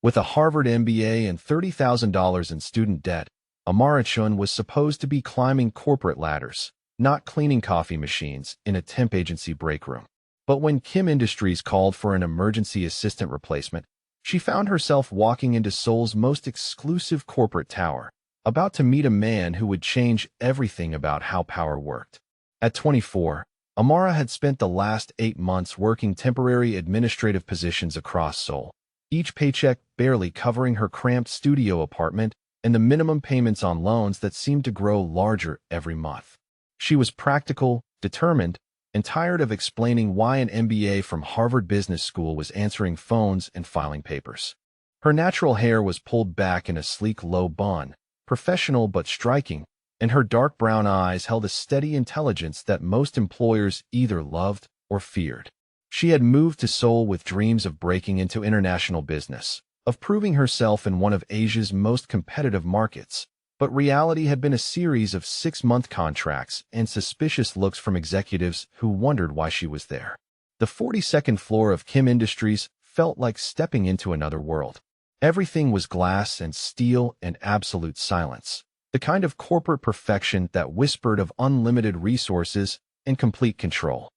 With a Harvard MBA and $30,000 in student debt, Amara Chun was supposed to be climbing corporate ladders, not cleaning coffee machines in a temp agency break room. But when Kim Industries called for an emergency assistant replacement, she found herself walking into Seoul's most exclusive corporate tower, about to meet a man who would change everything about how power worked. At 24, Amara had spent the last 8 months working temporary administrative positions across Seoul, each paycheck barely covering her cramped studio apartment and the minimum payments on loans that seemed to grow larger every month. She was practical, determined, and tired of explaining why an MBA from Harvard Business School was answering phones and filing papers. Her natural hair was pulled back in a sleek low bun, professional but striking, and her dark brown eyes held a steady intelligence that most employers either loved or feared. She had moved to Seoul with dreams of breaking into international business, of proving herself in one of Asia's most competitive markets, but reality had been a series of 6-month contracts and suspicious looks from executives who wondered why she was there. The 42nd floor of Kim Industries felt like stepping into another world. Everything was glass and steel and absolute silence, the kind of corporate perfection that whispered of unlimited resources and complete control.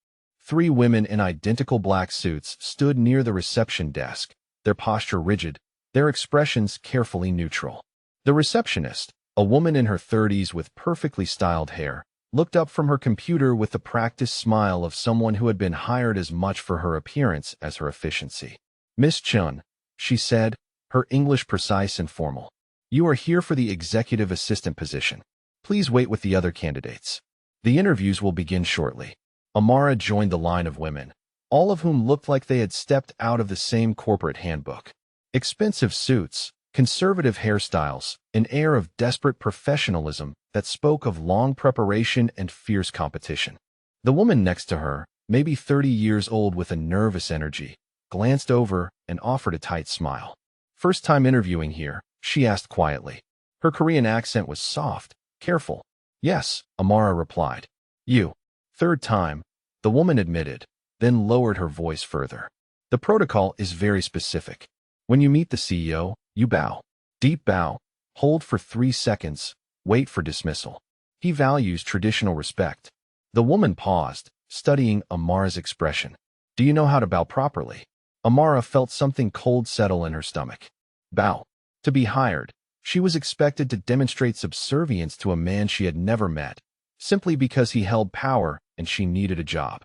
3 women in identical black suits stood near the reception desk, their posture rigid, their expressions carefully neutral. The receptionist, a woman in her 30s with perfectly styled hair, looked up from her computer with the practiced smile of someone who had been hired as much for her appearance as her efficiency. "Miss Chun," she said, her English precise and formal. "You are here for the executive assistant position. Please wait with the other candidates. The interviews will begin shortly." Amara joined the line of women, all of whom looked like they had stepped out of the same corporate handbook. Expensive suits, conservative hairstyles, an air of desperate professionalism that spoke of long preparation and fierce competition. The woman next to her, maybe 30 years old with a nervous energy, glanced over and offered a tight smile. "First time interviewing here?" she asked quietly. Her Korean accent was soft, careful. "Yes," Amara replied. "You." "Third time," the woman admitted, then lowered her voice further. "The protocol is very specific. When you meet the CEO, you bow. Deep bow, hold for 3 seconds, wait for dismissal. He values traditional respect." The woman paused, studying Amara's expression. "Do you know how to bow properly?" Amara felt something cold settle in her stomach. Bow. To be hired, she was expected to demonstrate subservience to a man she had never met, simply because he held power and she needed a job.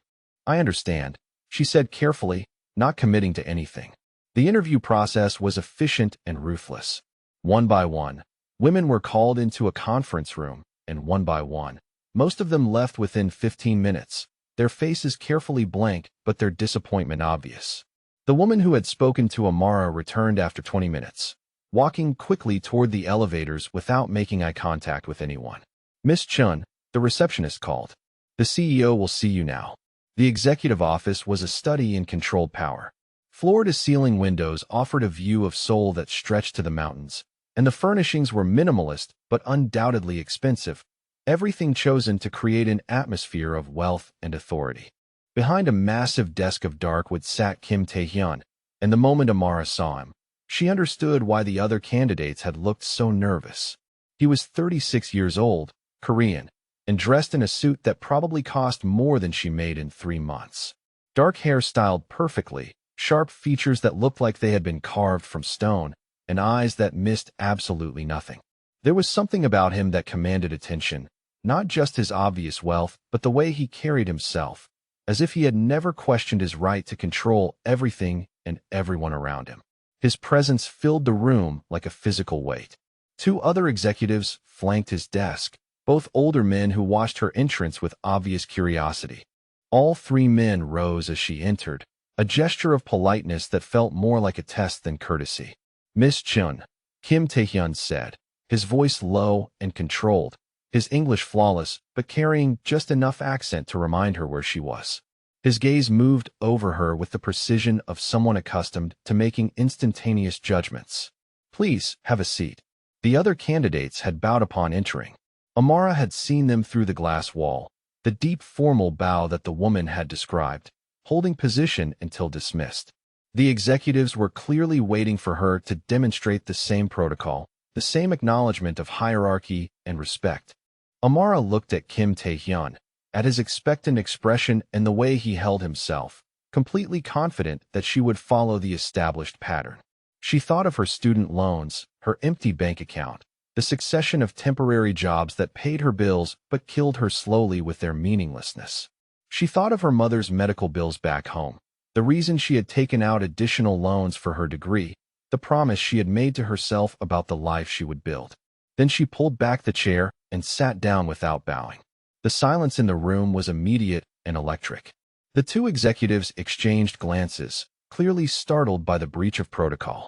"I understand," she said carefully, not committing to anything. The interview process was efficient and ruthless. One by one, women were called into a conference room, and one by one, most of them left within 15 minutes, their faces carefully blank but their disappointment obvious. The woman who had spoken to Amara returned after 20 minutes, walking quickly toward the elevators without making eye contact with anyone. "Miss Chun," the receptionist called. "The CEO will see you now." The executive office was a study in controlled power. Floor-to-ceiling windows offered a view of Seoul that stretched to the mountains, and the furnishings were minimalist but undoubtedly expensive, everything chosen to create an atmosphere of wealth and authority. Behind a massive desk of dark wood sat Kim Tae-hyun, and the moment Amara saw him, she understood why the other candidates had looked so nervous. He was 36 years old, Korean, and dressed in a suit that probably cost more than she made in 3 months. Dark hair styled perfectly, sharp features that looked like they had been carved from stone, and eyes that missed absolutely nothing. There was something about him that commanded attention, not just his obvious wealth, but the way he carried himself, as if he had never questioned his right to control everything and everyone around him. His presence filled the room like a physical weight. 2 other executives flanked his desk, both older men who watched her entrance with obvious curiosity. All 3 men rose as she entered, a gesture of politeness that felt more like a test than courtesy. "Miss Chun," Kim Tae-hyun said, his voice low and controlled, his English flawless but carrying just enough accent to remind her where she was. His gaze moved over her with the precision of someone accustomed to making instantaneous judgments. "Please, have a seat." The other candidates had bowed upon entering. Amara had seen them through the glass wall, the deep formal bow that the woman had described, holding position until dismissed. The executives were clearly waiting for her to demonstrate the same protocol, the same acknowledgement of hierarchy and respect. Amara looked at Kim Tae-hyun, at his expectant expression and the way he held himself, completely confident that she would follow the established pattern. She thought of her student loans, her empty bank account, the succession of temporary jobs that paid her bills but killed her slowly with their meaninglessness. She thought of her mother's medical bills back home, the reason she had taken out additional loans for her degree, the promise she had made to herself about the life she would build. Then she pulled back the chair and sat down without bowing. The silence in the room was immediate and electric. The two executives exchanged glances, clearly startled by the breach of protocol.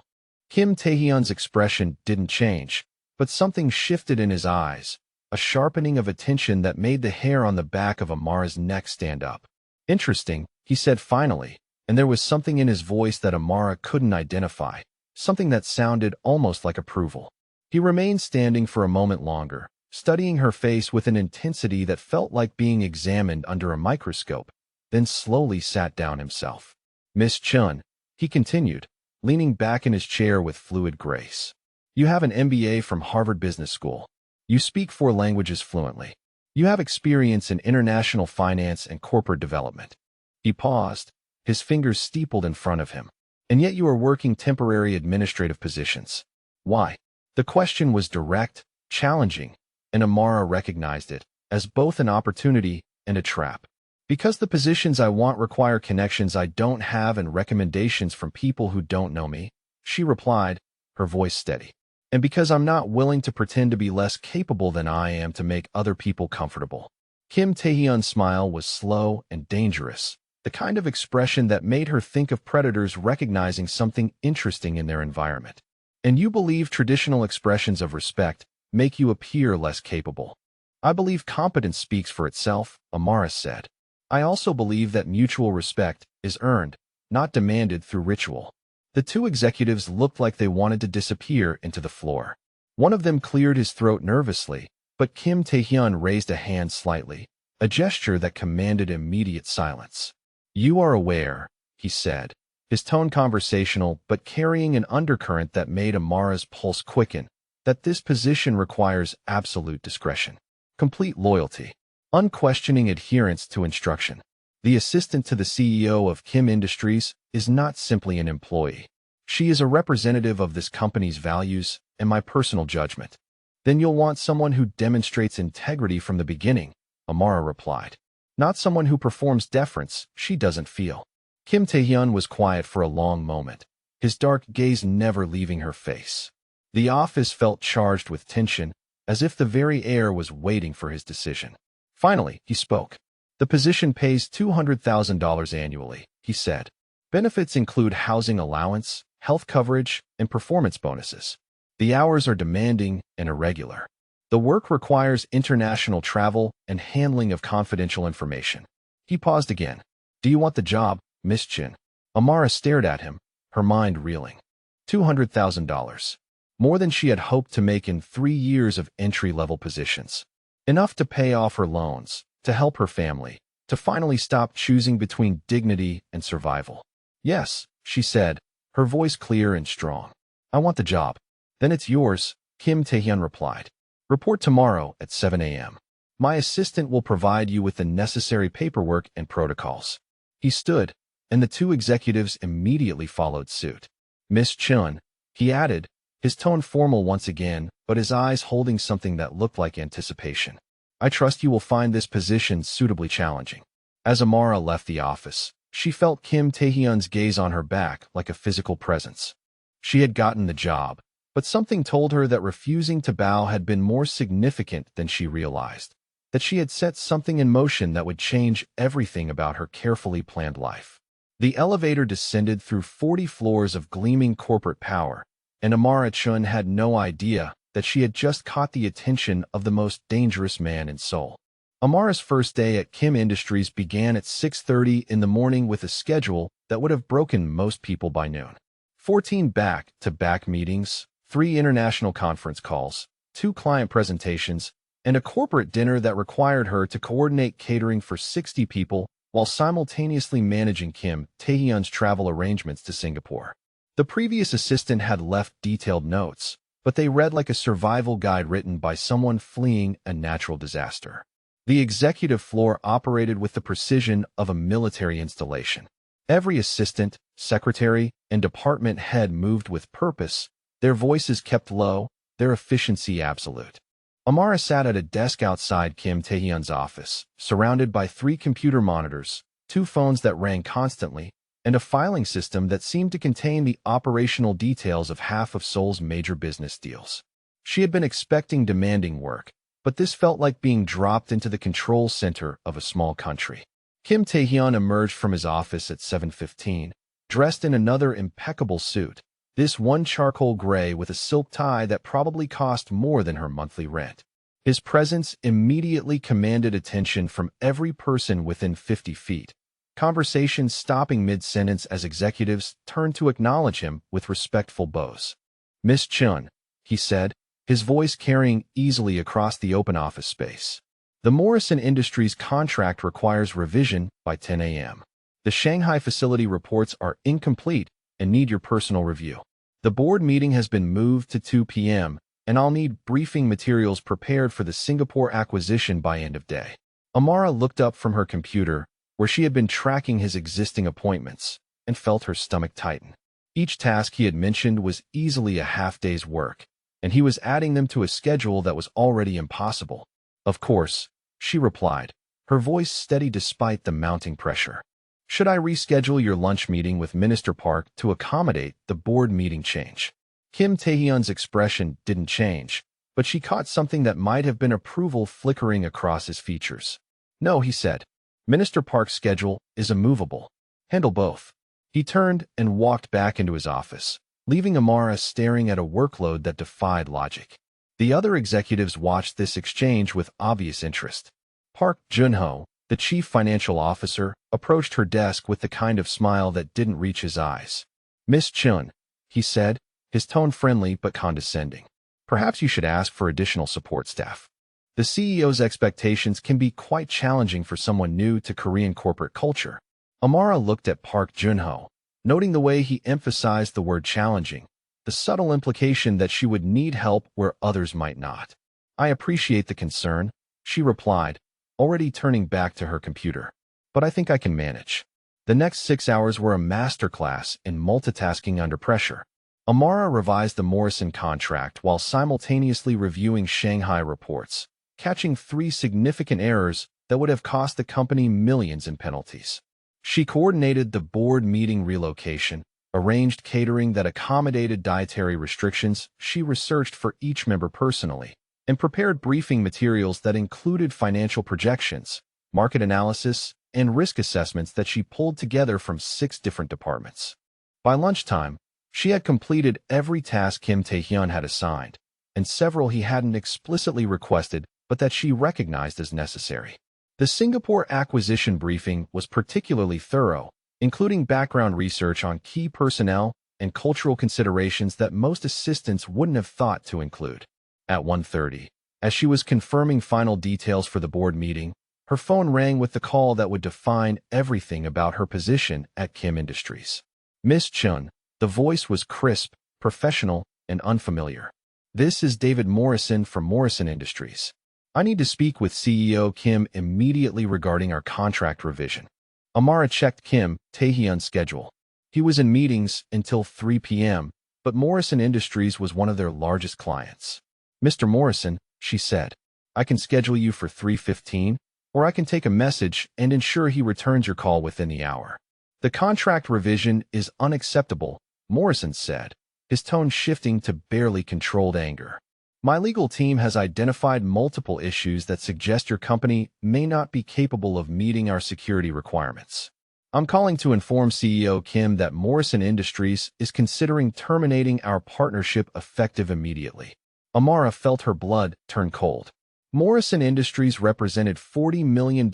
Kim Tae-hyun's expression didn't change, but something shifted in his eyes, a sharpening of attention that made the hair on the back of Amara's neck stand up. "Interesting," he said finally, and there was something in his voice that Amara couldn't identify, something that sounded almost like approval. He remained standing for a moment longer, studying her face with an intensity that felt like being examined under a microscope, then slowly sat down himself. "Miss Chun," he continued, leaning back in his chair with fluid grace. "You have an MBA from Harvard Business School. You speak 4 languages fluently. You have experience in international finance and corporate development." He paused, his fingers steepled in front of him. "And yet you are working temporary administrative positions. Why?" The question was direct, challenging, and Amara recognized it as both an opportunity and a trap. "Because the positions I want require connections I don't have and recommendations from people who don't know me," she replied, her voice steady. "And because I'm not willing to pretend to be less capable than I am to make other people comfortable." Kim Tae-hyun's smile was slow and dangerous, the kind of expression that made her think of predators recognizing something interesting in their environment. "And you believe traditional expressions of respect make you appear less capable?" "I believe competence speaks for itself," Amara said. "I also believe that mutual respect is earned, not demanded through ritual." The two executives looked like they wanted to disappear into the floor. One of them cleared his throat nervously, but Kim Tae-hyun raised a hand slightly, a gesture that commanded immediate silence. "You are aware," he said, his tone conversational but carrying an undercurrent that made Amara's pulse quicken, "that this position requires absolute discretion, complete loyalty, unquestioning adherence to instruction. The assistant to the CEO of Kim Industries is not simply an employee. She is a representative of this company's values and my personal judgment." "Then you'll want someone who demonstrates integrity from the beginning," Amara replied. "Not someone who performs deference she doesn't feel." Kim Tae-hyun was quiet for a long moment, his dark gaze never leaving her face. The office felt charged with tension, as if the very air was waiting for his decision. Finally, he spoke. "The position pays $200,000 annually," he said. "Benefits include housing allowance, health coverage, and performance bonuses. The hours are demanding and irregular. The work requires international travel and handling of confidential information." He paused again. "Do you want the job, Miss Chin?" Amara stared at him, her mind reeling. $200,000. More than she had hoped to make in 3 years of entry-level positions. Enough to pay off her loans, to help her family, to finally stop choosing between dignity and survival. "Yes," she said, her voice clear and strong. "I want the job." "Then it's yours," Kim Tae-hyun replied. "Report tomorrow at 7 a.m. My assistant will provide you with the necessary paperwork and protocols." He stood, and the two executives immediately followed suit. "Miss Chun," he added, his tone formal once again, but his eyes holding something that looked like anticipation. "I trust you will find this position suitably challenging." As Amara left the office, she felt Kim Tae-hyun's gaze on her back like a physical presence. She had gotten the job, but something told her that refusing to bow had been more significant than she realized, that she had set something in motion that would change everything about her carefully planned life. The elevator descended through 40 floors of gleaming corporate power, and Amara Chun had no idea that she had just caught the attention of the most dangerous man in Seoul. Amara's first day at Kim Industries began at 6:30 in the morning with a schedule that would have broken most people by noon. 14 back-to-back meetings, 3 international conference calls, 2 client presentations, and a corporate dinner that required her to coordinate catering for 60 people while simultaneously managing Kim Tae-hyun's travel arrangements to Singapore. The previous assistant had left detailed notes, but they read like a survival guide written by someone fleeing a natural disaster. The executive floor operated with the precision of a military installation. Every assistant, secretary, and department head moved with purpose, their voices kept low, their efficiency absolute. Amara sat at a desk outside Kim Tae-hyun's office, surrounded by 3 computer monitors, 2 phones that rang constantly, and a filing system that seemed to contain the operational details of half of Seoul's major business deals. She had been expecting demanding work, but this felt like being dropped into the control center of a small country. Kim Tae-hyun emerged from his office at 7:15, dressed in another impeccable suit, this one charcoal gray with a silk tie that probably cost more than her monthly rent. His presence immediately commanded attention from every person within 50 feet, conversations stopping mid-sentence as executives turned to acknowledge him with respectful bows. "Miss Chun," he said, his voice carrying easily across the open office space. "The Morrison Industries contract requires revision by 10 a.m. The Shanghai facility reports are incomplete and need your personal review. The board meeting has been moved to 2 p.m., and I'll need briefing materials prepared for the Singapore acquisition by end of day." Amara looked up from her computer, where she had been tracking his existing appointments, and felt her stomach tighten. Each task he had mentioned was easily a half-day's work, and he was adding them to a schedule that was already impossible. "Of course," she replied, her voice steady despite the mounting pressure. "Should I reschedule your lunch meeting with Minister Park to accommodate the board meeting change?" Kim Tae-hyun's expression didn't change, but she caught something that might have been approval flickering across his features. "No," he said. "Minister Park's schedule is immovable. Handle both." He turned and walked back into his office, leaving Amara staring at a workload that defied logic. The other executives watched this exchange with obvious interest. Park Jun-ho, the chief financial officer, approached her desk with the kind of smile that didn't reach his eyes. "Miss Chun," he said, his tone friendly but condescending. "Perhaps you should ask for additional support staff. The CEO's expectations can be quite challenging for someone new to Korean corporate culture." Amara looked at Park Jun-ho, noting the way he emphasized the word challenging, the subtle implication that she would need help where others might not. "I appreciate the concern," she replied, already turning back to her computer. "But I think I can manage." The next 6 hours were a masterclass in multitasking under pressure. Amara revised the Morrison contract while simultaneously reviewing Shanghai reports, catching 3 significant errors that would have cost the company millions in penalties. She coordinated the board meeting relocation, arranged catering that accommodated dietary restrictions she researched for each member personally, and prepared briefing materials that included financial projections, market analysis, and risk assessments that she pulled together from 6 different departments. By lunchtime, she had completed every task Kim Tae-hyun had assigned, and several he hadn't explicitly requested but that she recognized as necessary. The Singapore acquisition briefing was particularly thorough, including background research on key personnel and cultural considerations that most assistants wouldn't have thought to include. At 1:30, as she was confirming final details for the board meeting, her phone rang with the call that would define everything about her position at Kim Industries. "Miss Chun," the voice was crisp, professional, and unfamiliar. "This is David Morrison from Morrison Industries. I need to speak with CEO Kim immediately regarding our contract revision." Amara checked Kim Tae-hyun's schedule. He was in meetings until 3 p.m., but Morrison Industries was one of their largest clients. "Mr. Morrison," she said, "I can schedule you for 3:15, or I can take a message and ensure he returns your call within the hour." "The contract revision is unacceptable," Morrison said, his tone shifting to barely controlled anger. "My legal team has identified multiple issues that suggest your company may not be capable of meeting our security requirements. I'm calling to inform CEO Kim that Morrison Industries is considering terminating our partnership effective immediately." Amara felt her blood turn cold. Morrison Industries represented $40 million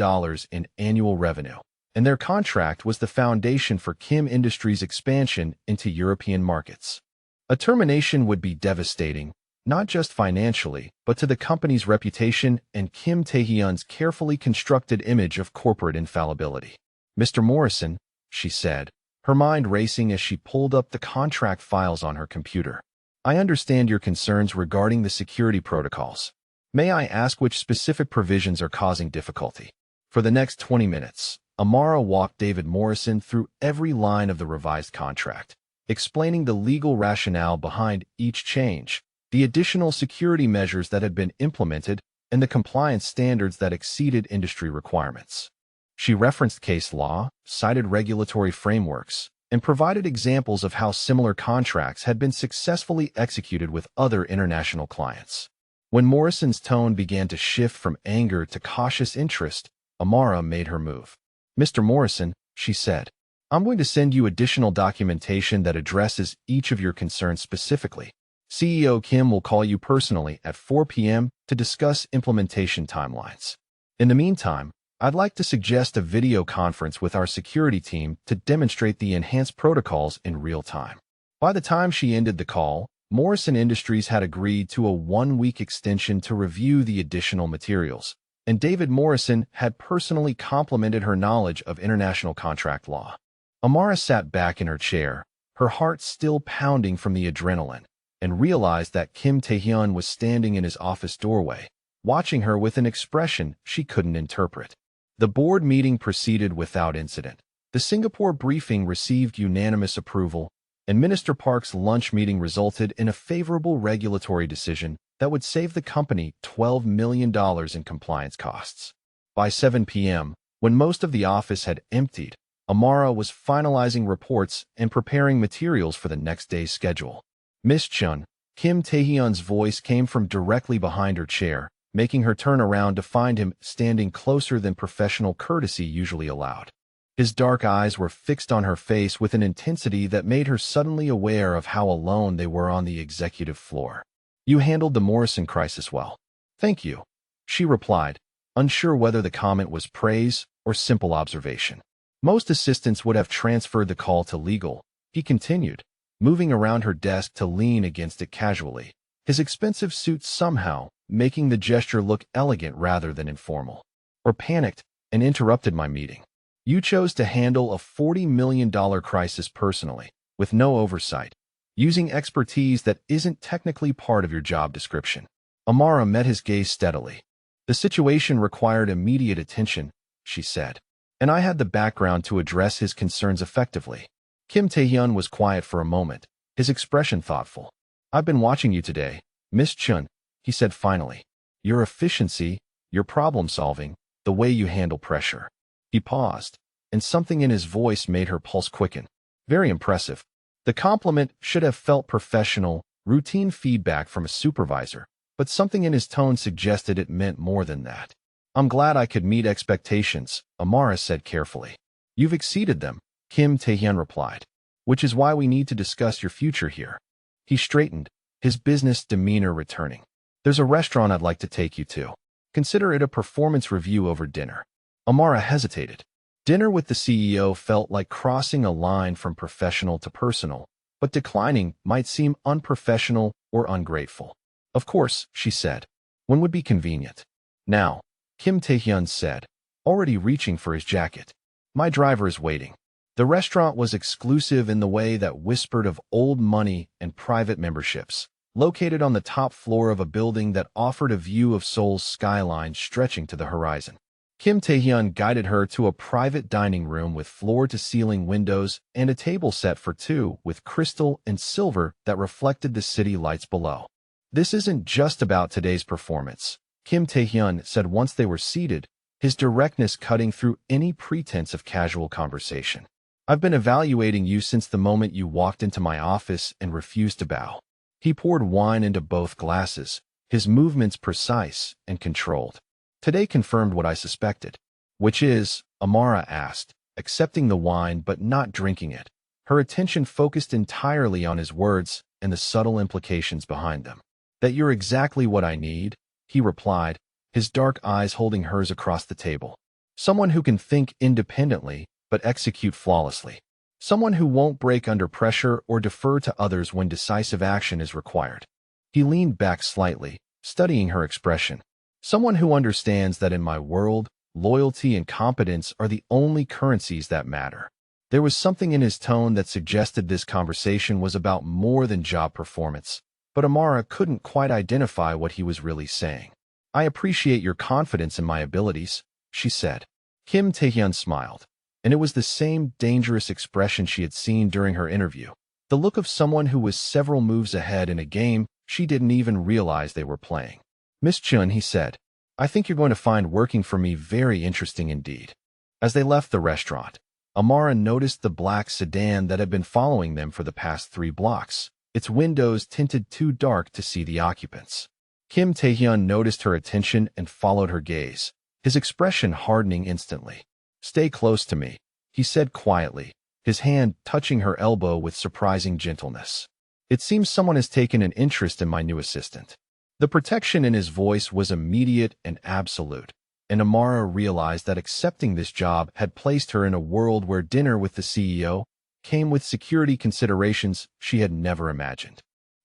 in annual revenue, and their contract was the foundation for Kim Industries' expansion into European markets. A termination would be devastating, not just financially, but to the company's reputation and Kim Tae-hyun's carefully constructed image of corporate infallibility. Mr. Morrison, she said, her mind racing as she pulled up the contract files on her computer. I understand your concerns regarding the security protocols. May I ask which specific provisions are causing difficulty? For the next 20 minutes, Amara walked David Morrison through every line of the revised contract, explaining the legal rationale behind each change, the additional security measures that had been implemented, and the compliance standards that exceeded industry requirements. She referenced case law, cited regulatory frameworks, and provided examples of how similar contracts had been successfully executed with other international clients. When Morrison's tone began to shift from anger to cautious interest, Amara made her move. Mr. Morrison, she said, I'm going to send you additional documentation that addresses each of your concerns specifically. CEO Kim will call you personally at 4 p.m. to discuss implementation timelines. In the meantime, I'd like to suggest a video conference with our security team to demonstrate the enhanced protocols in real time. By the time she ended the call, Morrison Industries had agreed to a 1-week extension to review the additional materials, and David Morrison had personally complimented her knowledge of international contract law. Amara sat back in her chair, her heart still pounding from the adrenaline, and realized that Kim Tae-hyun was standing in his office doorway, watching her with an expression she couldn't interpret. The board meeting proceeded without incident. The Singapore briefing received unanimous approval, and Minister Park's lunch meeting resulted in a favorable regulatory decision that would save the company $12 million in compliance costs. By 7 p.m., when most of the office had emptied, Amara was finalizing reports and preparing materials for the next day's schedule. Miss Chun, Kim Tae-hyun's voice came from directly behind her chair, making her turn around to find him standing closer than professional courtesy usually allowed. His dark eyes were fixed on her face with an intensity that made her suddenly aware of how alone they were on the executive floor. You handled the Morrison crisis well. Thank you, she replied, unsure whether the comment was praise or simple observation. Most assistants would have transferred the call to legal, he continued, moving around her desk to lean against it casually, his expensive suit somehow making the gesture look elegant rather than informal. Or panicked and interrupted my meeting. You chose to handle a $40 million crisis personally, with no oversight, using expertise that isn't technically part of your job description. Amara met his gaze steadily. The situation required immediate attention, she said, and I had the background to address his concerns effectively. Kim Tae-hyun was quiet for a moment, his expression thoughtful. I've been watching you today, Miss Chun, he said finally. Your efficiency, your problem-solving, the way you handle pressure. He paused, and something in his voice made her pulse quicken. Very impressive. The compliment should have felt professional, routine feedback from a supervisor, but something in his tone suggested it meant more than that. I'm glad I could meet expectations, Amara said carefully. You've exceeded them, Kim Tae-hyun replied, which is why we need to discuss your future here. He straightened, his business demeanor returning. There's a restaurant I'd like to take you to. Consider it a performance review over dinner. Amara hesitated. Dinner with the CEO felt like crossing a line from professional to personal, but declining might seem unprofessional or ungrateful. Of course, she said. When would be convenient? Now, Kim Tae-hyun said, already reaching for his jacket. My driver is waiting. The restaurant was exclusive in the way that whispered of old money and private memberships, located on the top floor of a building that offered a view of Seoul's skyline stretching to the horizon. Kim Tae-hyun guided her to a private dining room with floor-to-ceiling windows and a table set for two with crystal and silver that reflected the city lights below. This isn't just about today's performance, Kim Tae-hyun said once they were seated, his directness cutting through any pretense of casual conversation. I've been evaluating you since the moment you walked into my office and refused to bow. He poured wine into both glasses, his movements precise and controlled. Today confirmed what I suspected. Which is, Amara asked, accepting the wine but not drinking it, her attention focused entirely on his words and the subtle implications behind them. That you're exactly what I need, he replied, his dark eyes holding hers across the table. Someone who can think independently but execute flawlessly. Someone who won't break under pressure or defer to others when decisive action is required. He leaned back slightly, studying her expression. Someone who understands that in my world, Loyalty and competence are the only currencies that matter. There was something in his tone that suggested this conversation was about more than job performance, but Amara couldn't quite identify what he was really saying. "I appreciate your confidence in my abilities," she said. Kim Tae-hyun smiled, and it was the same dangerous expression she had seen during her interview. The look of someone who was several moves ahead in a game she didn't even realize they were playing. "Miss Chun," he said, "I think you're going to find working for me very interesting indeed." As they left the restaurant, Amara noticed the black sedan that had been following them for the past 3 blocks, its windows tinted too dark to see the occupants. Kim Tae-hyun noticed her attention and followed her gaze, his expression hardening instantly. "Stay close to me," he said quietly, his hand touching her elbow with surprising gentleness. "It seems someone has taken an interest in my new assistant." The protection in his voice was immediate and absolute, and Amara realized that accepting this job had placed her in a world where dinner with the CEO came with security considerations she had never imagined.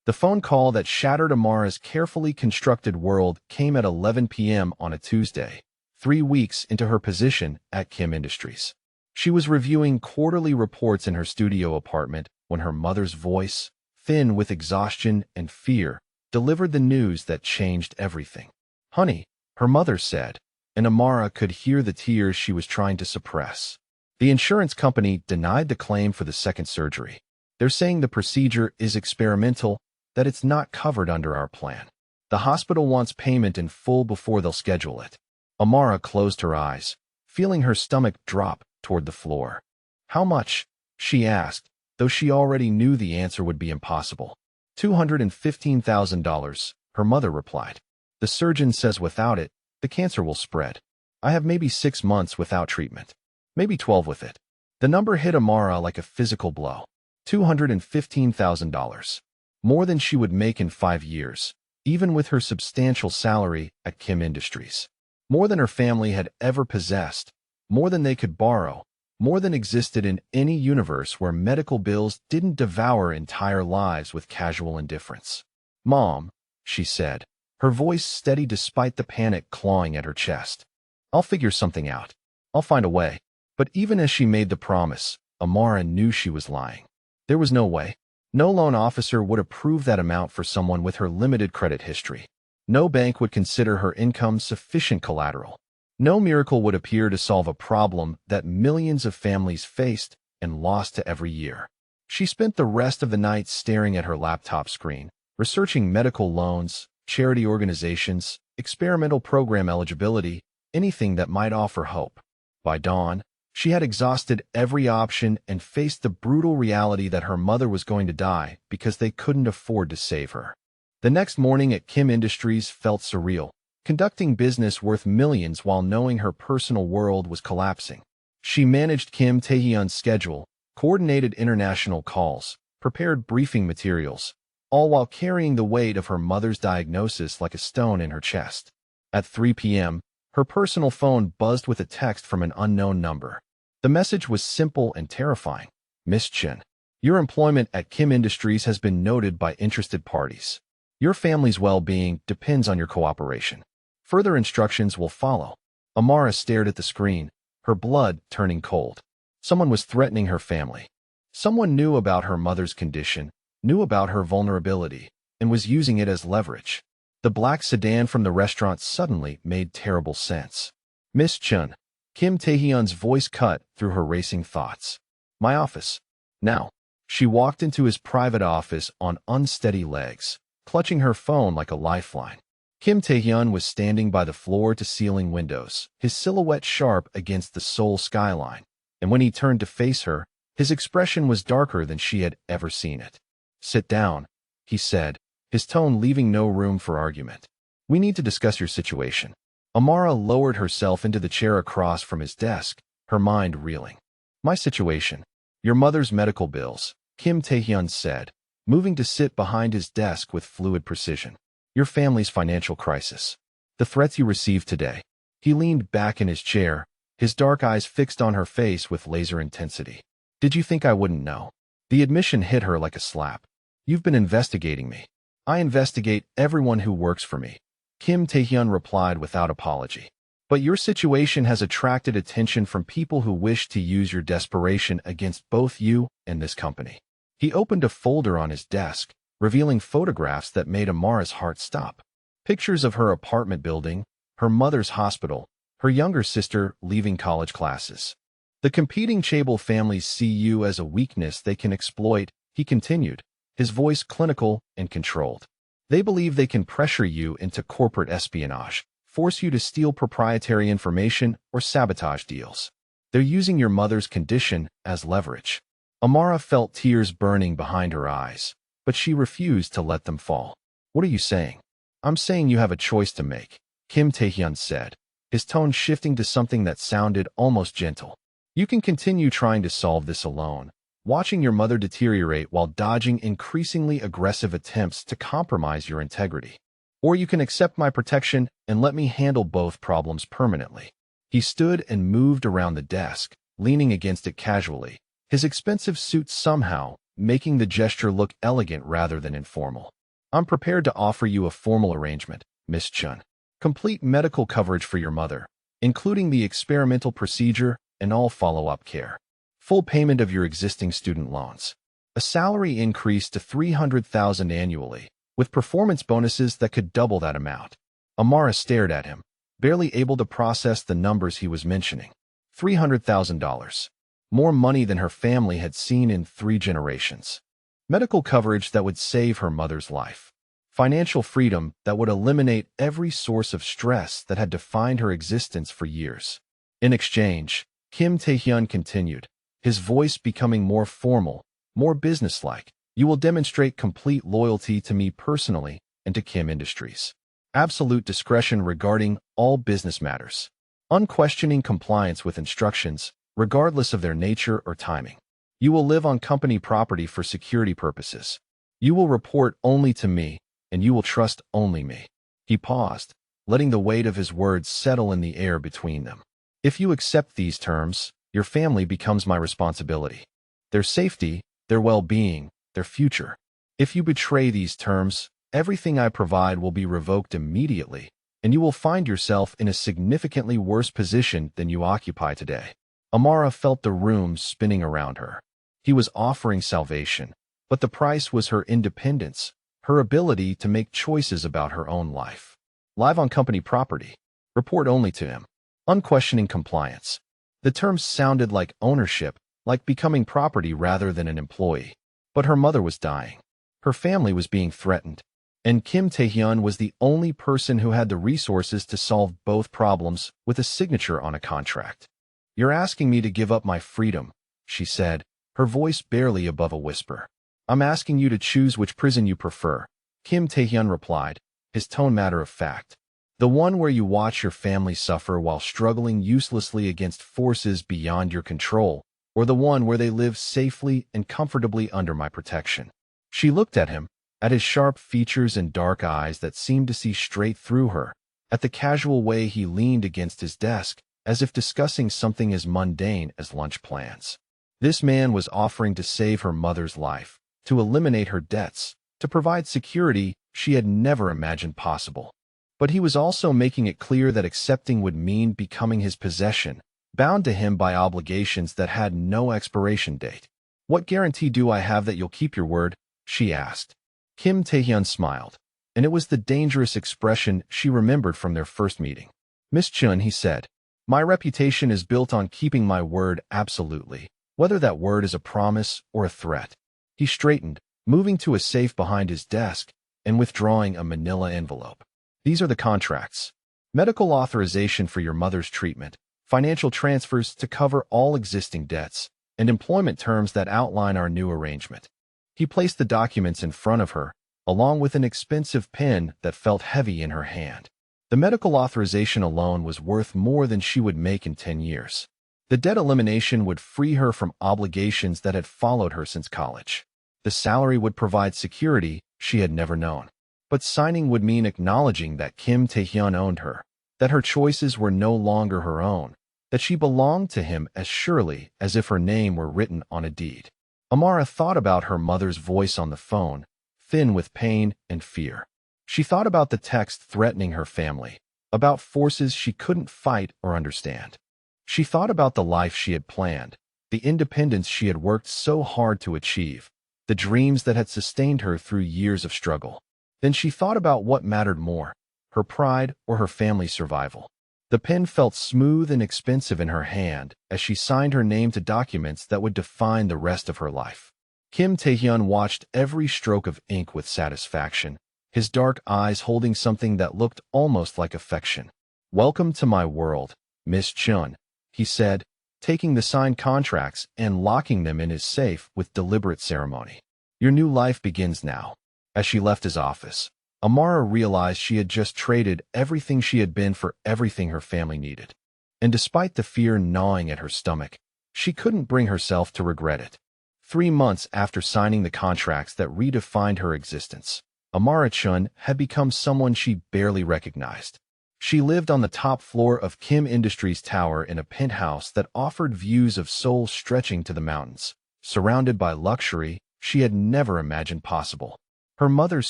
The phone call that shattered Amara's carefully constructed world came at 11 p.m. on a Tuesday, 3 weeks into her position at Kim Industries. She was reviewing quarterly reports in her studio apartment when her mother's voice, thin with exhaustion and fear, delivered the news that changed everything. "Honey," her mother said, and Amara could hear the tears she was trying to suppress. "The insurance company denied the claim for the second surgery. They're saying the procedure is experimental, that it's not covered under our plan. The hospital wants payment in full before they'll schedule it." Amara closed her eyes, feeling her stomach drop toward the floor. "How much?" she asked, though she already knew the answer would be impossible. $215,000, her mother replied. "The surgeon says without it, the cancer will spread. I have maybe 6 months without treatment. Maybe 12 with it." The number hit Amara like a physical blow. $215,000. More than she would make in 5 years, even with her substantial salary at Kim Industries. More than her family had ever possessed, more than they could borrow, more than existed in any universe where medical bills didn't devour entire lives with casual indifference. "Mom," she said, her voice steady despite the panic clawing at her chest. "I'll figure something out. I'll find a way." But even as she made the promise, Amara knew she was lying. There was no way. No loan officer would approve that amount for someone with her limited credit history. No bank would consider her income sufficient collateral. No miracle would appear to solve a problem that millions of families faced and lost to every year. She spent the rest of the night staring at her laptop screen, researching medical loans, charity organizations, experimental program eligibility, anything that might offer hope. By dawn, she had exhausted every option and faced the brutal reality that her mother was going to die because they couldn't afford to save her. The next morning at Kim Industries felt surreal, conducting business worth millions while knowing her personal world was collapsing. She managed Kim Tae-hyun's schedule, coordinated international calls, prepared briefing materials, all while carrying the weight of her mother's diagnosis like a stone in her chest. At 3 p.m., her personal phone buzzed with a text from an unknown number. The message was simple and terrifying. "Miss Chin, your employment at Kim Industries has been noted by interested parties. Your family's well-being depends on your cooperation. Further instructions will follow." Amara stared at the screen, her blood turning cold. Someone was threatening her family. Someone knew about her mother's condition, knew about her vulnerability, and was using it as leverage. The black sedan from the restaurant suddenly made terrible sense. "Miss Chun," Kim Tae-hyun's voice cut through her racing thoughts. "My office. Now." She walked into his private office on unsteady legs, clutching her phone like a lifeline. Kim Tae-hyun was standing by the floor-to-ceiling windows, his silhouette sharp against the Seoul skyline, and when he turned to face her, his expression was darker than she had ever seen it. "Sit down," he said, his tone leaving no room for argument. "We need to discuss your situation." Amara lowered herself into the chair across from his desk, her mind reeling. "My situation. Your mother's medical bills," Kim Tae-hyun said, moving to sit behind his desk with fluid precision. "Your family's financial crisis. The threats you received today." He leaned back in his chair, his dark eyes fixed on her face with laser intensity. "Did you think I wouldn't know?" The admission hit her like a slap. "You've been investigating me." "I investigate everyone who works for me," Kim Tae-hyun replied without apology. But your situation has attracted attention from people who wish to use your desperation against both you and this company. He opened a folder on his desk, revealing photographs that made Amara's heart stop. Pictures of her apartment building, her mother's hospital, her younger sister leaving college classes. The competing Chable families see you as a weakness they can exploit, he continued, his voice clinical and controlled. They believe they can pressure you into corporate espionage, force you to steal proprietary information, or sabotage deals. They're using your mother's condition as leverage. Amara felt tears burning behind her eyes, but she refused to let them fall. What are you saying? I'm saying you have a choice to make, Kim Taehyun said, his tone shifting to something that sounded almost gentle. You can continue trying to solve this alone, watching your mother deteriorate while dodging increasingly aggressive attempts to compromise your integrity. Or you can accept my protection and let me handle both problems permanently. He stood and moved around the desk, leaning against it casually, his expensive suit somehow making the gesture look elegant rather than informal. I'm prepared to offer you a formal arrangement, Miss Chun. Complete medical coverage for your mother, including the experimental procedure and all follow-up care. Full payment of your existing student loans. A salary increase to $300,000 annually, with performance bonuses that could double that amount. Amara stared at him, barely able to process the numbers he was mentioning. $300,000. More money than her family had seen in 3 generations. Medical coverage that would save her mother's life. Financial freedom that would eliminate every source of stress that had defined her existence for years. In exchange, Kim Taehyun continued, his voice becoming more formal, more businesslike, you will demonstrate complete loyalty to me personally and to Kim Industries. Absolute discretion regarding all business matters. Unquestioning compliance with instructions, regardless of their nature or timing. You will live on company property for security purposes. You will report only to me, and you will trust only me. He paused, letting the weight of his words settle in the air between them. If you accept these terms, your family becomes my responsibility. Their safety, their well-being, their future. If you betray these terms, everything I provide will be revoked immediately, and you will find yourself in a significantly worse position than you occupy today. Amara felt the room spinning around her. He was offering salvation, but the price was her independence, her ability to make choices about her own life. Live on company property. Report only to him. Unquestioning compliance. The terms sounded like ownership, like becoming property rather than an employee. But her mother was dying. Her family was being threatened. And Kim Taehyun was the only person who had the resources to solve both problems with a signature on a contract. You're asking me to give up my freedom, she said, her voice barely above a whisper. I'm asking you to choose which prison you prefer, Kim Taehyun replied, his tone matter of fact. The one where you watch your family suffer while struggling uselessly against forces beyond your control, or the one where they live safely and comfortably under my protection. She looked at him, at his sharp features and dark eyes that seemed to see straight through her, at the casual way he leaned against his desk, as if discussing something as mundane as lunch plans. This man was offering to save her mother's life, to eliminate her debts, to provide security she had never imagined possible. But he was also making it clear that accepting would mean becoming his possession, bound to him by obligations that had no expiration date. What guarantee do I have that you'll keep your word? She asked. Kim Taehyun smiled, and it was the dangerous expression she remembered from their first meeting. Miss Chun, he said, my reputation is built on keeping my word absolutely, whether that word is a promise or a threat. He straightened, moving to a safe behind his desk and withdrawing a manila envelope. These are the contracts. Medical authorization for your mother's treatment, financial transfers to cover all existing debts, and employment terms that outline our new arrangement. He placed the documents in front of her, along with an expensive pen that felt heavy in her hand. The medical authorization alone was worth more than she would make in 10 years. The debt elimination would free her from obligations that had followed her since college. The salary would provide security she had never known. But signing would mean acknowledging that Kim Taehyun owned her, that her choices were no longer her own, that she belonged to him as surely as if her name were written on a deed. Amara thought about her mother's voice on the phone, thin with pain and fear. She thought about the text threatening her family, about forces she couldn't fight or understand. She thought about the life she had planned, the independence she had worked so hard to achieve, the dreams that had sustained her through years of struggle. Then she thought about what mattered more, her pride or her family's survival. The pen felt smooth and expensive in her hand as she signed her name to documents that would define the rest of her life. Kim Tae-hyun watched every stroke of ink with satisfaction, his dark eyes holding something that looked almost like affection. "Welcome to my world, Miss Chun," he said, taking the signed contracts and locking them in his safe with deliberate ceremony. "Your new life begins now." As she left his office, Amara realized she had just traded everything she had been for everything her family needed. And despite the fear gnawing at her stomach, she couldn't bring herself to regret it. 3 months after signing the contracts that redefined her existence, Amara Chun had become someone she barely recognized. She lived on the top floor of Kim Industries Tower in a penthouse that offered views of Seoul stretching to the mountains, surrounded by luxury she had never imagined possible. Her mother's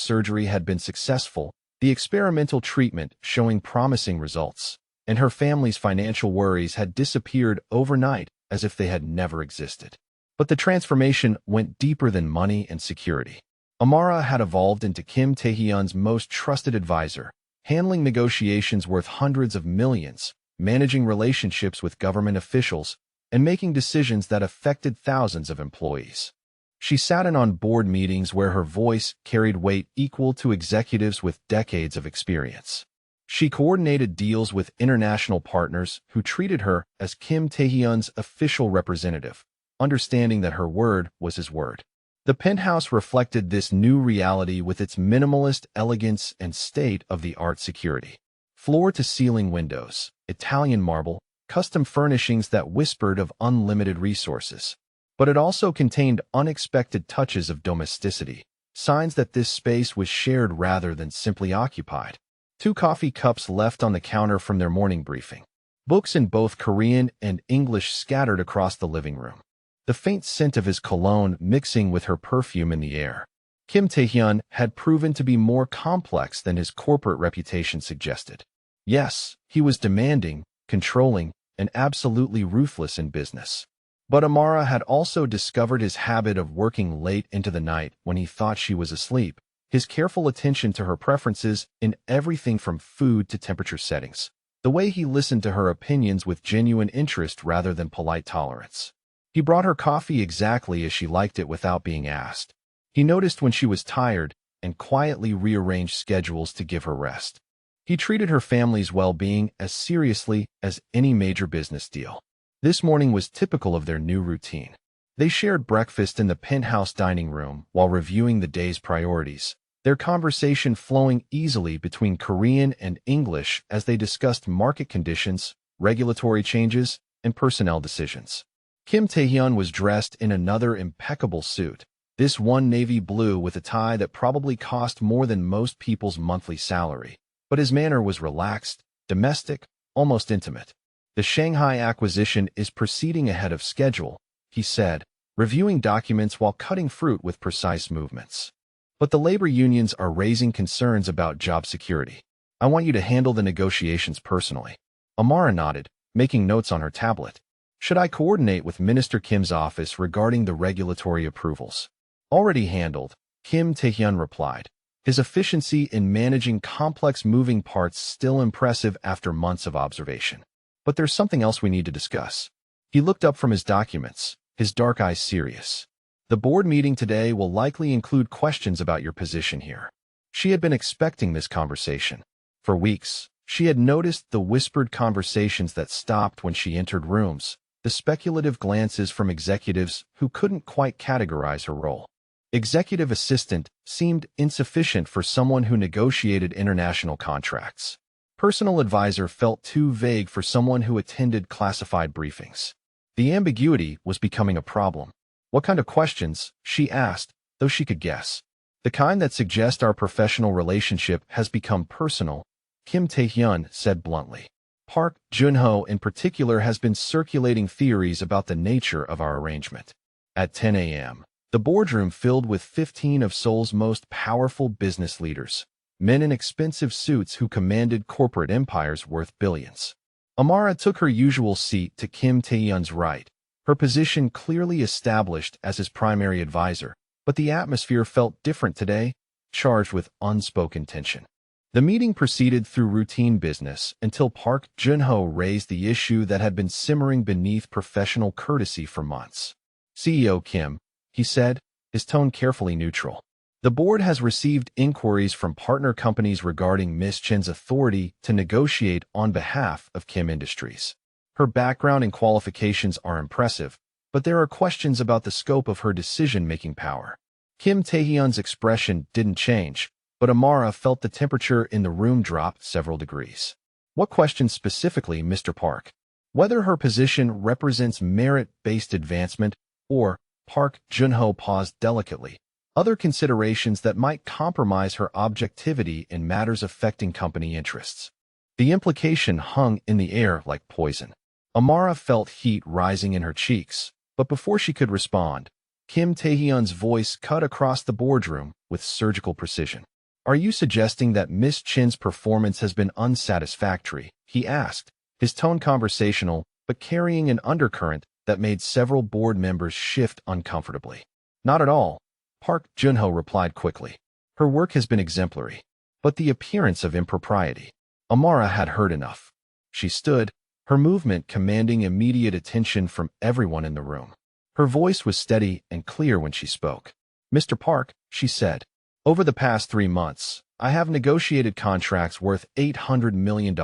surgery had been successful, the experimental treatment showing promising results, and her family's financial worries had disappeared overnight as if they had never existed. But the transformation went deeper than money and security. Amara had evolved into Kim Tae-hyun's most trusted advisor, handling negotiations worth hundreds of millions, managing relationships with government officials, and making decisions that affected thousands of employees. She sat in on board meetings where her voice carried weight equal to executives with decades of experience. She coordinated deals with international partners who treated her as Kim Tae-hyun's official representative, understanding that her word was his word. The penthouse reflected this new reality with its minimalist elegance and state-of-the-art security. Floor-to-ceiling windows, Italian marble, custom furnishings that whispered of unlimited resources. But it also contained unexpected touches of domesticity, signs that this space was shared rather than simply occupied. 2 coffee cups left on the counter from their morning briefing. Books in both Korean and English scattered across the living room. The faint scent of his cologne mixing with her perfume in the air. Kim Tae-hyun had proven to be more complex than his corporate reputation suggested. Yes, he was demanding, controlling, and absolutely ruthless in business. But Amara had also discovered his habit of working late into the night when he thought she was asleep, his careful attention to her preferences in everything from food to temperature settings, the way he listened to her opinions with genuine interest rather than polite tolerance. He brought her coffee exactly as she liked it without being asked. He noticed when she was tired and quietly rearranged schedules to give her rest. He treated her family's well-being as seriously as any major business deal. This morning was typical of their new routine. They shared breakfast in the penthouse dining room while reviewing the day's priorities, their conversation flowing easily between Korean and English as they discussed market conditions, regulatory changes, and personnel decisions. Kim Tae-hyun was dressed in another impeccable suit, this one navy blue with a tie that probably cost more than most people's monthly salary, but his manner was relaxed, domestic, almost intimate. "The Shanghai acquisition is proceeding ahead of schedule," he said, reviewing documents while cutting fruit with precise movements. "But the labor unions are raising concerns about job security. I want you to handle the negotiations personally." Amara nodded, making notes on her tablet. "Should I coordinate with Minister Kim's office regarding the regulatory approvals?" "Already handled," Kim Tae-hyun replied, his efficiency in managing complex moving parts still impressive after months of observation. "But there's something else we need to discuss." He looked up from his documents, his dark eyes serious. "The board meeting today will likely include questions about your position here." She had been expecting this conversation. For weeks, she had noticed the whispered conversations that stopped when she entered rooms, the speculative glances from executives who couldn't quite categorize her role. Executive assistant seemed insufficient for someone who negotiated international contracts. Personal advisor felt too vague for someone who attended classified briefings. The ambiguity was becoming a problem. "What kind of questions?" she asked, though she could guess. "The kind that suggest our professional relationship has become personal," Kim Tae-hyun said bluntly. "Park Jun-ho in particular has been circulating theories about the nature of our arrangement." At 10 a.m., the boardroom filled with 15 of Seoul's most powerful business leaders, men in expensive suits who commanded corporate empires worth billions. Amara took her usual seat to Kim Tae-yeon's right, her position clearly established as his primary advisor, but the atmosphere felt different today, charged with unspoken tension. The meeting proceeded through routine business until Park Jun-ho raised the issue that had been simmering beneath professional courtesy for months. CEO Kim, he said, his tone carefully neutral. The board has received inquiries from partner companies regarding Ms. Chen's authority to negotiate on behalf of Kim Industries. Her background and qualifications are impressive, but there are questions about the scope of her decision-making power. Kim Tae-yeon's expression didn't change, but Amara felt the temperature in the room drop several degrees. What questions specifically, Mr. Park? Whether her position represents merit-based advancement or, Park Jun-ho paused delicately, other considerations that might compromise her objectivity in matters affecting company interests. The implication hung in the air like poison. Amara felt heat rising in her cheeks, but before she could respond, Kim Tae-yeon's voice cut across the boardroom with surgical precision. Are you suggesting that Ms. Chen's performance has been unsatisfactory? He asked, his tone conversational, but carrying an undercurrent that made several board members shift uncomfortably. Not at all, Park Jun-ho replied quickly. Her work has been exemplary, but the appearance of impropriety. Amara had heard enough. She stood, her movement commanding immediate attention from everyone in the room. Her voice was steady and clear when she spoke. Mr. Park, she said, over the past 3 months, I have negotiated contracts worth $800 million,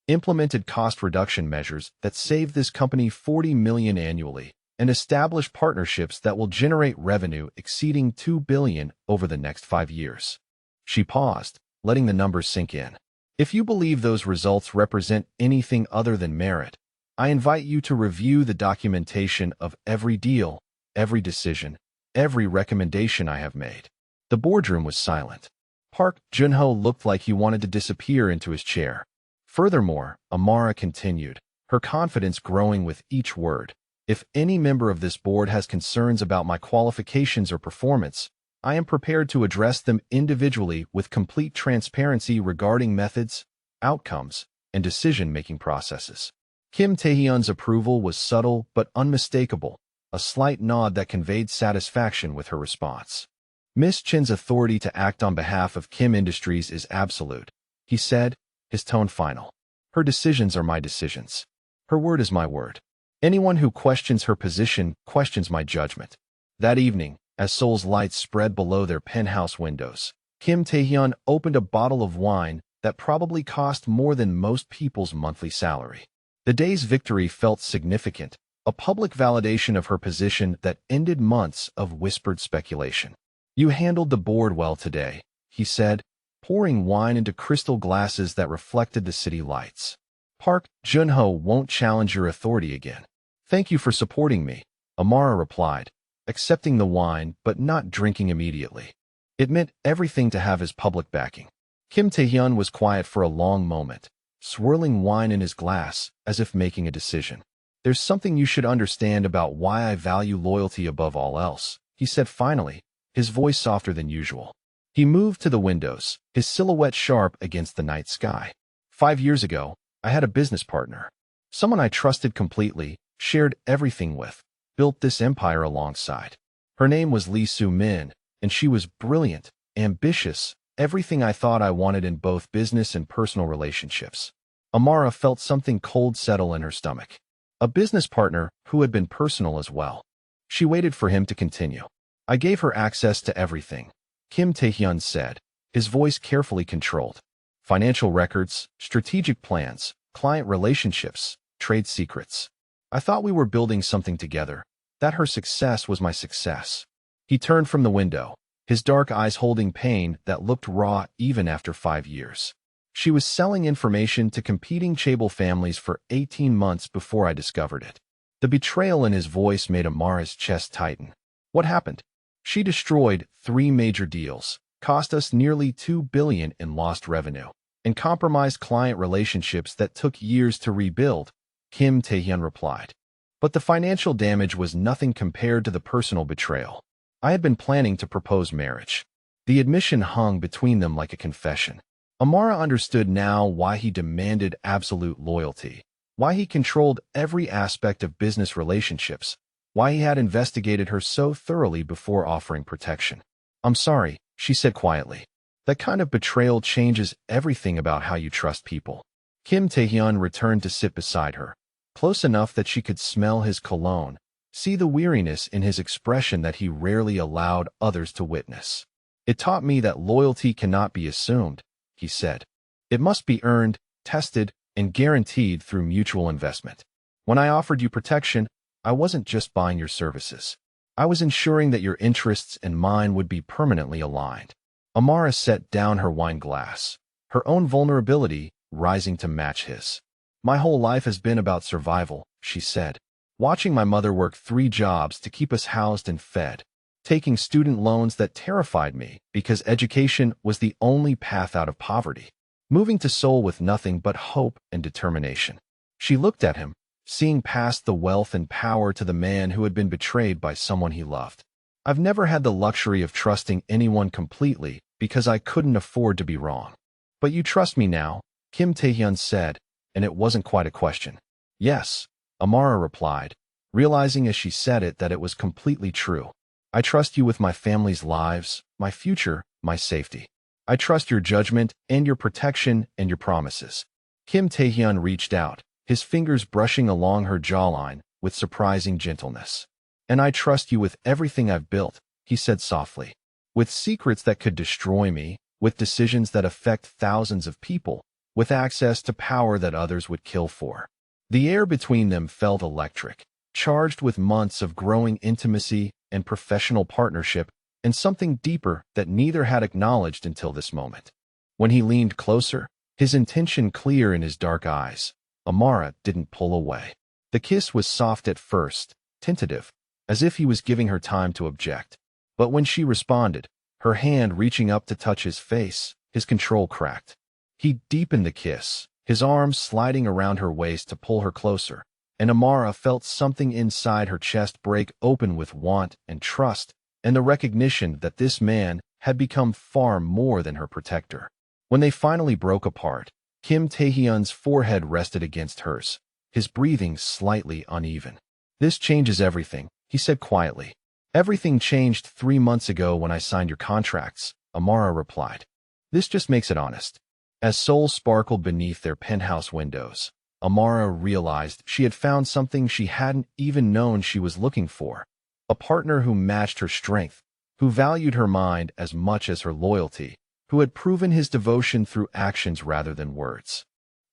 implemented cost reduction measures that save this company $40 million annually, and established partnerships that will generate revenue exceeding $2 billion over the next 5 years. She paused, letting the numbers sink in. If you believe those results represent anything other than merit, I invite you to review the documentation of every deal, every decision, every recommendation I have made. The boardroom was silent. Park Jun-ho looked like he wanted to disappear into his chair. Furthermore, Amara continued, her confidence growing with each word. If any member of this board has concerns about my qualifications or performance, I am prepared to address them individually with complete transparency regarding methods, outcomes, and decision-making processes. Kim Tae-yeon's approval was subtle but unmistakable, a slight nod that conveyed satisfaction with her response. Ms. Chen's authority to act on behalf of Kim Industries is absolute, he said, his tone final. Her decisions are my decisions. Her word is my word. Anyone who questions her position questions my judgment. That evening, as Seoul's lights spread below their penthouse windows, Kim Tae-yeon opened a bottle of wine that probably cost more than most people's monthly salary. The day's victory felt significant, a public validation of her position that ended months of whispered speculation. You handled the board well today, he said, pouring wine into crystal glasses that reflected the city lights. Park Jun-ho won't challenge your authority again. Thank you for supporting me, Amara replied, accepting the wine but not drinking immediately. It meant everything to have his public backing. Kim Tae-yeon was quiet for a long moment, swirling wine in his glass as if making a decision. There's something you should understand about why I value loyalty above all else, he said finally, his voice softer than usual. He moved to the windows, his silhouette sharp against the night sky. 5 years ago, I had a business partner. Someone I trusted completely, shared everything with, built this empire alongside. Her name was Lee Soo-min, and she was brilliant, ambitious, everything I thought I wanted in both business and personal relationships. Amara felt something cold settle in her stomach. A business partner who had been personal as well. She waited for him to continue. I gave her access to everything, Kim Tae-yeon said, his voice carefully controlled. Financial records, strategic plans, client relationships, trade secrets. I thought we were building something together, that her success was my success. He turned from the window, his dark eyes holding pain that looked raw even after 5 years. She was selling information to competing chaebol families for 18 months before I discovered it. The betrayal in his voice made Amara's chest tighten. What happened? She destroyed 3 major deals, cost us nearly $2 billion in lost revenue, and compromised client relationships that took years to rebuild, Kim Tae-yeon replied. But the financial damage was nothing compared to the personal betrayal. I had been planning to propose marriage. The admission hung between them like a confession. Amara understood now why he demanded absolute loyalty, why he controlled every aspect of business relationships, why he had investigated her so thoroughly before offering protection. "I'm sorry," she said quietly. "That kind of betrayal changes everything about how you trust people." Kim Tae-hyun returned to sit beside her, close enough that she could smell his cologne, see the weariness in his expression that he rarely allowed others to witness. "It taught me that loyalty cannot be assumed," he said. "It must be earned, tested, and guaranteed through mutual investment. When I offered you protection, I wasn't just buying your services. I was ensuring that your interests and mine would be permanently aligned." Amara set down her wine glass, her own vulnerability rising to match his. "My whole life has been about survival," she said. "Watching my mother work 3 jobs to keep us housed and fed, taking student loans that terrified me because education was the only path out of poverty, moving to Seoul with nothing but hope and determination." She looked at him, seeing past the wealth and power to the man who had been betrayed by someone he loved. "I've never had the luxury of trusting anyone completely because I couldn't afford to be wrong. But you trust me now," Kim Tae-hyun said, and it wasn't quite a question. "Yes," Amara replied, realizing as she said it that it was completely true. "I trust you with my family's lives, my future, my safety. I trust your judgment and your protection and your promises." Kim Tae-hyun reached out, his fingers brushing along her jawline with surprising gentleness. "And I trust you with everything I've built," he said softly. "With secrets that could destroy me, with decisions that affect thousands of people, with access to power that others would kill for." The air between them felt electric, charged with months of growing intimacy and professional partnership, and something deeper that neither had acknowledged until this moment. When he leaned closer, his intention clear in his dark eyes, Amara didn't pull away. The kiss was soft at first, tentative, as if he was giving her time to object. But when she responded, her hand reaching up to touch his face, his control cracked. He deepened the kiss, his arms sliding around her waist to pull her closer, and Amara felt something inside her chest break open with want and trust, and the recognition that this man had become far more than her protector. When they finally broke apart, Kim Tae-hyun's forehead rested against hers, his breathing slightly uneven. "This changes everything," he said quietly. "Everything changed 3 months ago when I signed your contracts," Amara replied. "This just makes it honest." As Seoul sparkled beneath their penthouse windows, Amara realized she had found something she hadn't even known she was looking for. A partner who matched her strength, who valued her mind as much as her loyalty, who had proven his devotion through actions rather than words.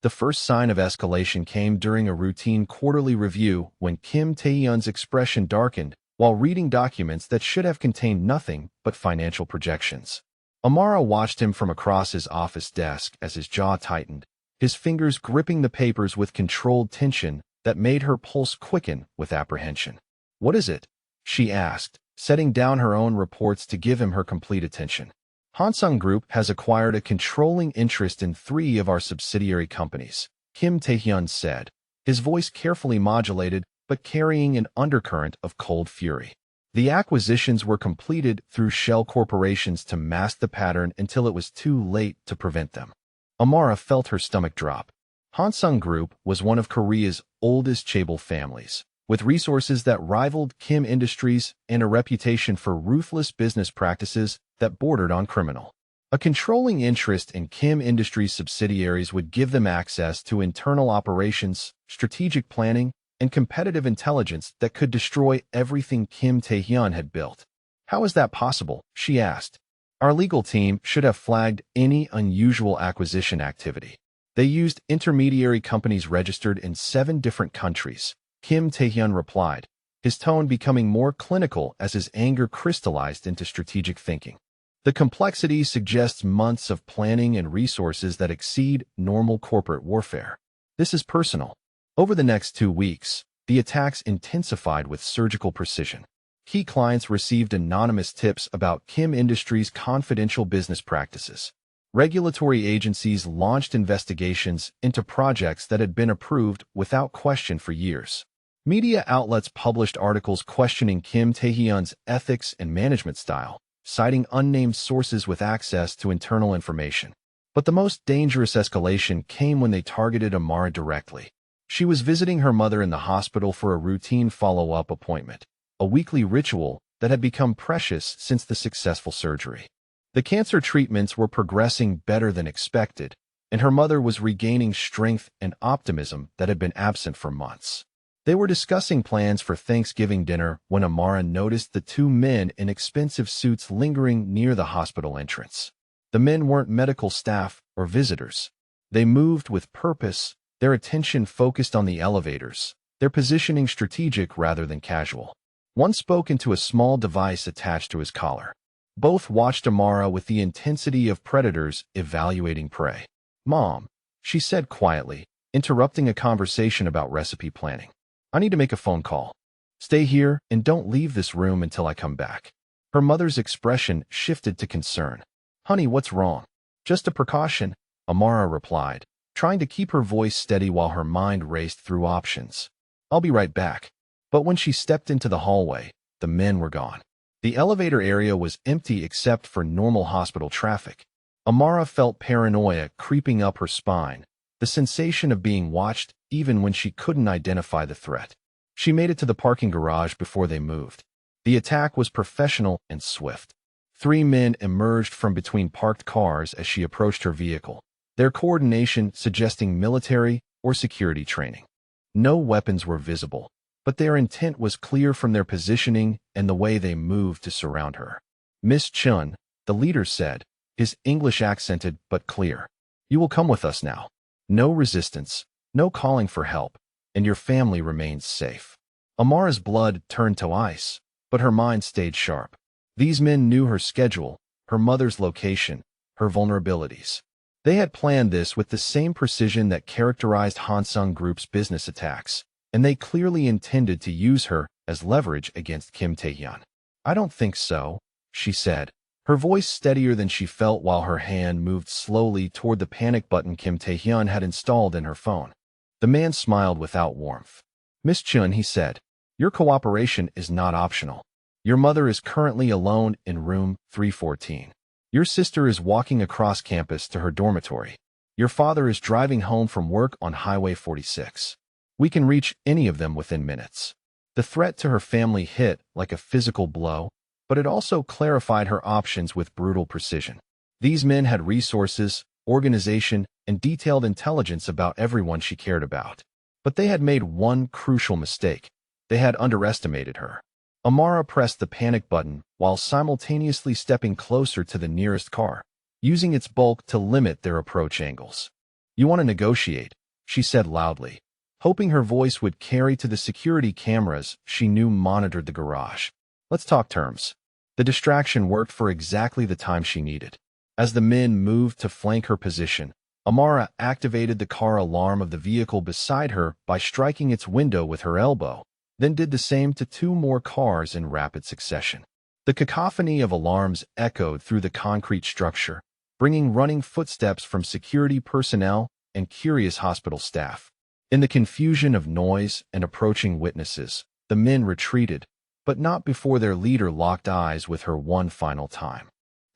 The first sign of escalation came during a routine quarterly review when Kim Tae-hyun's expression darkened while reading documents that should have contained nothing but financial projections. Amara watched him from across his office desk as his jaw tightened, his fingers gripping the papers with controlled tension that made her pulse quicken with apprehension. "What is it?" she asked, setting down her own reports to give him her complete attention. "Hansung Group has acquired a controlling interest in 3 of our subsidiary companies," Kim Tae-hyun said, his voice carefully modulated but carrying an undercurrent of cold fury. "The acquisitions were completed through shell corporations to mask the pattern until it was too late to prevent them." Amara felt her stomach drop. Hansung Group was one of Korea's oldest chaebol families, with resources that rivaled Kim Industries and a reputation for ruthless business practices that bordered on criminal. A controlling interest in Kim Industries subsidiaries would give them access to internal operations, strategic planning, and competitive intelligence that could destroy everything Kim Tae-hyun had built. "How is that possible?" she asked. "Our legal team should have flagged any unusual acquisition activity. They used intermediary companies registered in 7 different countries," Kim Tae-hyun replied, his tone becoming more clinical as his anger crystallized into strategic thinking. "The complexity suggests months of planning and resources that exceed normal corporate warfare. This is personal." Over the next 2 weeks, the attacks intensified with surgical precision. Key clients received anonymous tips about Kim Industries' confidential business practices. Regulatory agencies launched investigations into projects that had been approved without question for years. Media outlets published articles questioning Kim Tae-hyun's ethics and management style, citing unnamed sources with access to internal information. But the most dangerous escalation came when they targeted Amara directly. She was visiting her mother in the hospital for a routine follow-up appointment, a weekly ritual that had become precious since the successful surgery. The cancer treatments were progressing better than expected, and her mother was regaining strength and optimism that had been absent for months. They were discussing plans for Thanksgiving dinner when Amara noticed the two men in expensive suits lingering near the hospital entrance. The men weren't medical staff or visitors. They moved with purpose, their attention focused on the elevators, their positioning strategic rather than casual. One spoke into a small device attached to his collar. Both watched Amara with the intensity of predators evaluating prey. "Mom," she said quietly, interrupting a conversation about recipe planning. "I need to make a phone call. Stay here and don't leave this room until I come back." Her mother's expression shifted to concern. "Honey, what's wrong?" "Just a precaution," Amara replied, trying to keep her voice steady while her mind raced through options. "I'll be right back." But when she stepped into the hallway, the men were gone. The elevator area was empty except for normal hospital traffic. Amara felt paranoia creeping up her spine, the sensation of being watched even when she couldn't identify the threat. She made it to the parking garage before they moved. The attack was professional and swift. 3 men emerged from between parked cars as she approached her vehicle, their coordination suggesting military or security training. No weapons were visible, but their intent was clear from their positioning and the way they moved to surround her. "Miss Chun," the leader said, his English accented but clear. "You will come with us now. No resistance, no calling for help, and your family remains safe." Amara's blood turned to ice, but her mind stayed sharp. These men knew her schedule, her mother's location, her vulnerabilities. They had planned this with the same precision that characterized Hansung Group's business attacks, and they clearly intended to use her as leverage against Kim Tae-hyun. "I don't think so," she said, her voice steadier than she felt while her hand moved slowly toward the panic button Kim Tae-hyun had installed in her phone. The man smiled without warmth. "Miss Chun," he said, "your cooperation is not optional. Your mother is currently alone in room 314. Your sister is walking across campus to her dormitory. Your father is driving home from work on Highway 46. We can reach any of them within minutes." The threat to her family hit like a physical blow, but it also clarified her options with brutal precision. These men had resources, organization, and detailed intelligence about everyone she cared about. But they had made one crucial mistake. They had underestimated her. Amara pressed the panic button while simultaneously stepping closer to the nearest car, using its bulk to limit their approach angles. "You want to negotiate," she said loudly, hoping her voice would carry to the security cameras she knew monitored the garage. "Let's talk terms." The distraction worked for exactly the time she needed. As the men moved to flank her position, Amara activated the car alarm of the vehicle beside her by striking its window with her elbow, then did the same to 2 more cars in rapid succession. The cacophony of alarms echoed through the concrete structure, bringing running footsteps from security personnel and curious hospital staff. In the confusion of noise and approaching witnesses, the men retreated, but not before their leader locked eyes with her one final time.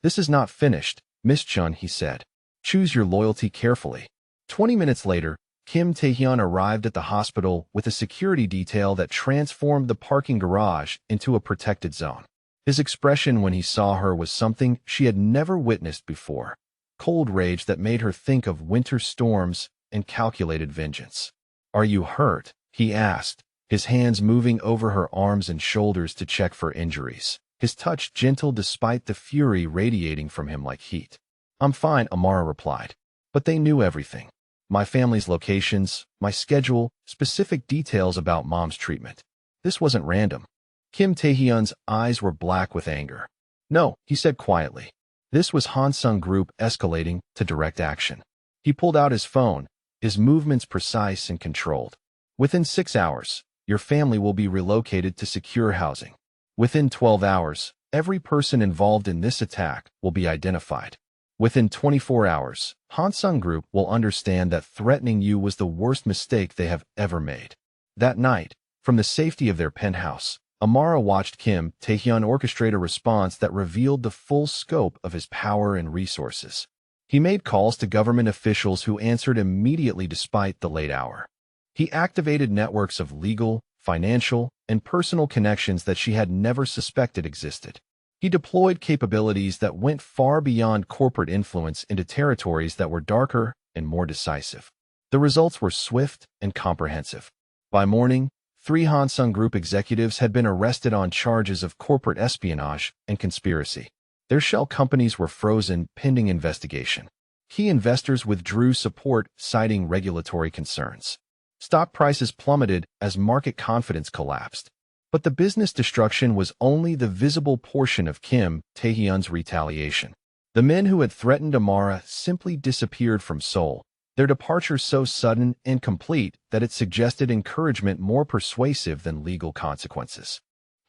"This is not finished, Miss Chun," he said. "Choose your loyalty carefully." 20 minutes later, Kim Tae-hyun arrived at the hospital with a security detail that transformed the parking garage into a protected zone. His expression when he saw her was something she had never witnessed before, cold rage that made her think of winter storms and calculated vengeance. "Are you hurt?" he asked, his hands moving over her arms and shoulders to check for injuries, his touch gentle despite the fury radiating from him like heat. "I'm fine," Amara replied. But they knew everything. My family's locations, my schedule, specific details about Mom's treatment. This wasn't random. Kim Tae-hyun's eyes were black with anger. "No," he said quietly. This was Hansung Group escalating to direct action. He pulled out his phone, his movements precise and controlled. "Within 6 hours, your family will be relocated to secure housing. Within 12 hours, every person involved in this attack will be identified. Within 24 hours, Hansung Group will understand that threatening you was the worst mistake they have ever made." That night, from the safety of their penthouse, Amara watched Kim Tae-hyun orchestrate a response that revealed the full scope of his power and resources. He made calls to government officials who answered immediately despite the late hour. He activated networks of legal, financial, and personal connections that she had never suspected existed. He deployed capabilities that went far beyond corporate influence into territories that were darker and more decisive. The results were swift and comprehensive. By morning, 3 Hansung Group executives had been arrested on charges of corporate espionage and conspiracy. Their shell companies were frozen pending investigation. Key investors withdrew support, citing regulatory concerns. Stock prices plummeted as market confidence collapsed. But the business destruction was only the visible portion of Kim Tae-hyun's retaliation. The men who had threatened Amara simply disappeared from Seoul, their departure so sudden and complete that it suggested encouragement more persuasive than legal consequences.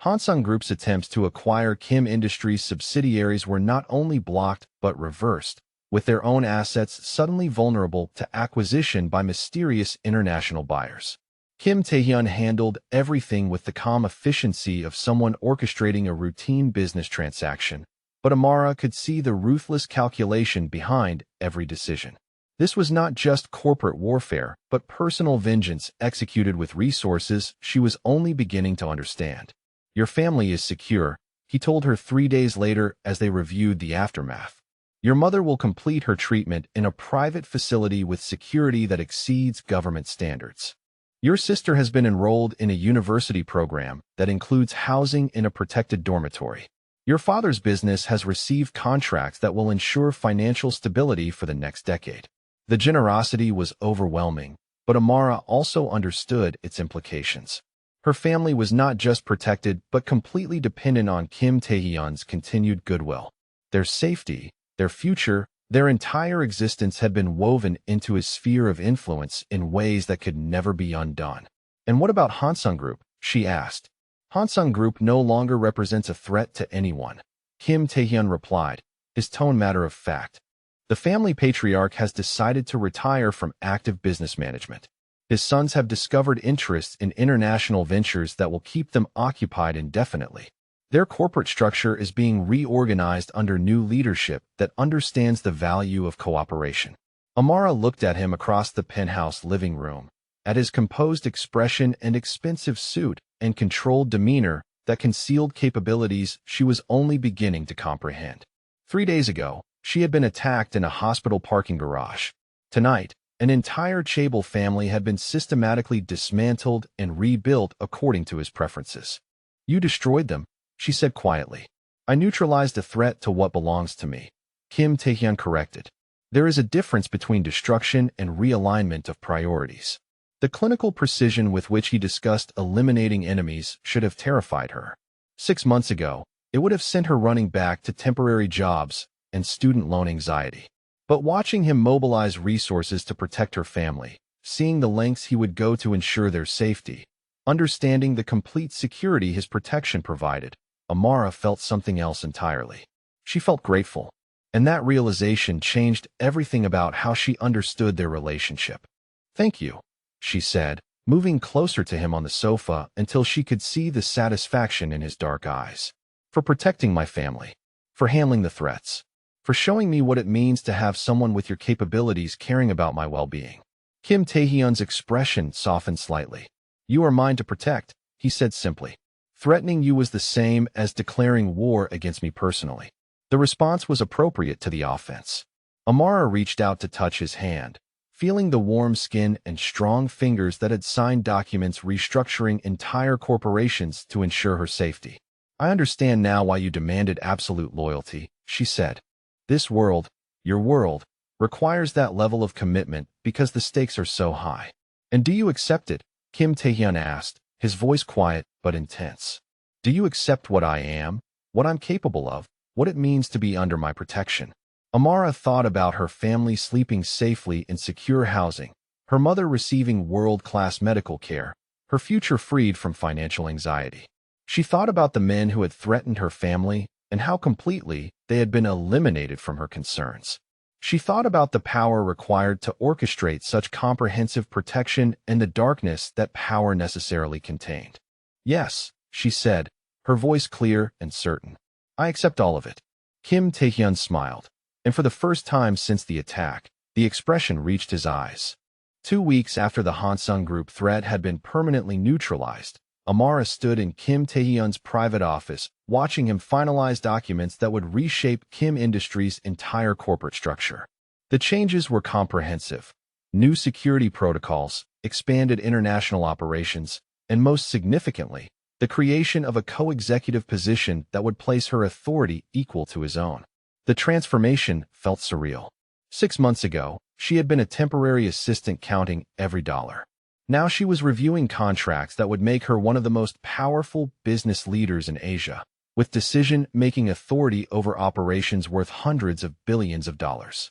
Hansung Group's attempts to acquire Kim Industries subsidiaries were not only blocked but reversed, with their own assets suddenly vulnerable to acquisition by mysterious international buyers. Kim Tae-hyun handled everything with the calm efficiency of someone orchestrating a routine business transaction, but Amara could see the ruthless calculation behind every decision. This was not just corporate warfare, but personal vengeance executed with resources she was only beginning to understand. "Your family is secure," he told her 3 days later as they reviewed the aftermath. "Your mother will complete her treatment in a private facility with security that exceeds government standards. Your sister has been enrolled in a university program that includes housing in a protected dormitory. Your father's business has received contracts that will ensure financial stability for the next decade." The generosity was overwhelming, but Amara also understood its implications. Her family was not just protected but completely dependent on Kim Tae-hyun's continued goodwill. Their safety, their future, their entire existence had been woven into his sphere of influence in ways that could never be undone. "And what about Hansung Group?" she asked. "Hansung Group no longer represents a threat to anyone," Kim Tae-hyun replied, his tone matter of fact. "The family patriarch has decided to retire from active business management. His sons have discovered interests in international ventures that will keep them occupied indefinitely. Their corporate structure is being reorganized under new leadership that understands the value of cooperation." Amara looked at him across the penthouse living room, at his composed expression and expensive suit and controlled demeanor that concealed capabilities she was only beginning to comprehend. 3 days ago, she had been attacked in a hospital parking garage. Tonight, an entire Chable family had been systematically dismantled and rebuilt according to his preferences. "You destroyed them," she said quietly. "I neutralized a threat to what belongs to me," Kim Tae-hyun corrected. There is a difference between destruction and realignment of priorities. The clinical precision with which he discussed eliminating enemies should have terrified her. 6 months ago, it would have sent her running back to temporary jobs and student loan anxiety. But watching him mobilize resources to protect her family, seeing the lengths he would go to ensure their safety, understanding the complete security his protection provided, Amara felt something else entirely. She felt grateful, and that realization changed everything about how she understood their relationship. "Thank you," she said, moving closer to him on the sofa until she could see the satisfaction in his dark eyes. "For protecting my family, for handling the threats, for showing me what it means to have someone with your capabilities caring about my well-being." Kim Tae-hyun's expression softened slightly. "You are mine to protect," he said simply. "Threatening you was the same as declaring war against me personally." The response was appropriate to the offense. Amara reached out to touch his hand, feeling the warm skin and strong fingers that had signed documents restructuring entire corporations to ensure her safety. "I understand now why you demanded absolute loyalty," she said. "This world, your world, requires that level of commitment because the stakes are so high." "And do you accept it?" Kim Tae-hyun asked, his voice quiet but intense. "Do you accept what I am, what I'm capable of, what it means to be under my protection?" Amara thought about her family sleeping safely in secure housing, her mother receiving world-class medical care, her future freed from financial anxiety. She thought about the men who had threatened her family and how completely they had been eliminated from her concerns. She thought about the power required to orchestrate such comprehensive protection and the darkness that power necessarily contained. "Yes," she said, her voice clear and certain. I accept all of it. Kim Tae-hyun smiled, and for the first time since the attack, the expression reached his eyes. 2 weeks after the Hansung Group threat had been permanently neutralized, Amara stood in Kim Tae-hyun's private office, watching him finalize documents that would reshape Kim Industries' entire corporate structure. The changes were comprehensive. New security protocols, expanded international operations, and most significantly, the creation of a co-executive position that would place her authority equal to his own. The transformation felt surreal. 6 months ago, she had been a temporary assistant counting every dollar. Now she was reviewing contracts that would make her one of the most powerful business leaders in Asia, with decision-making authority over operations worth hundreds of billions of dollars.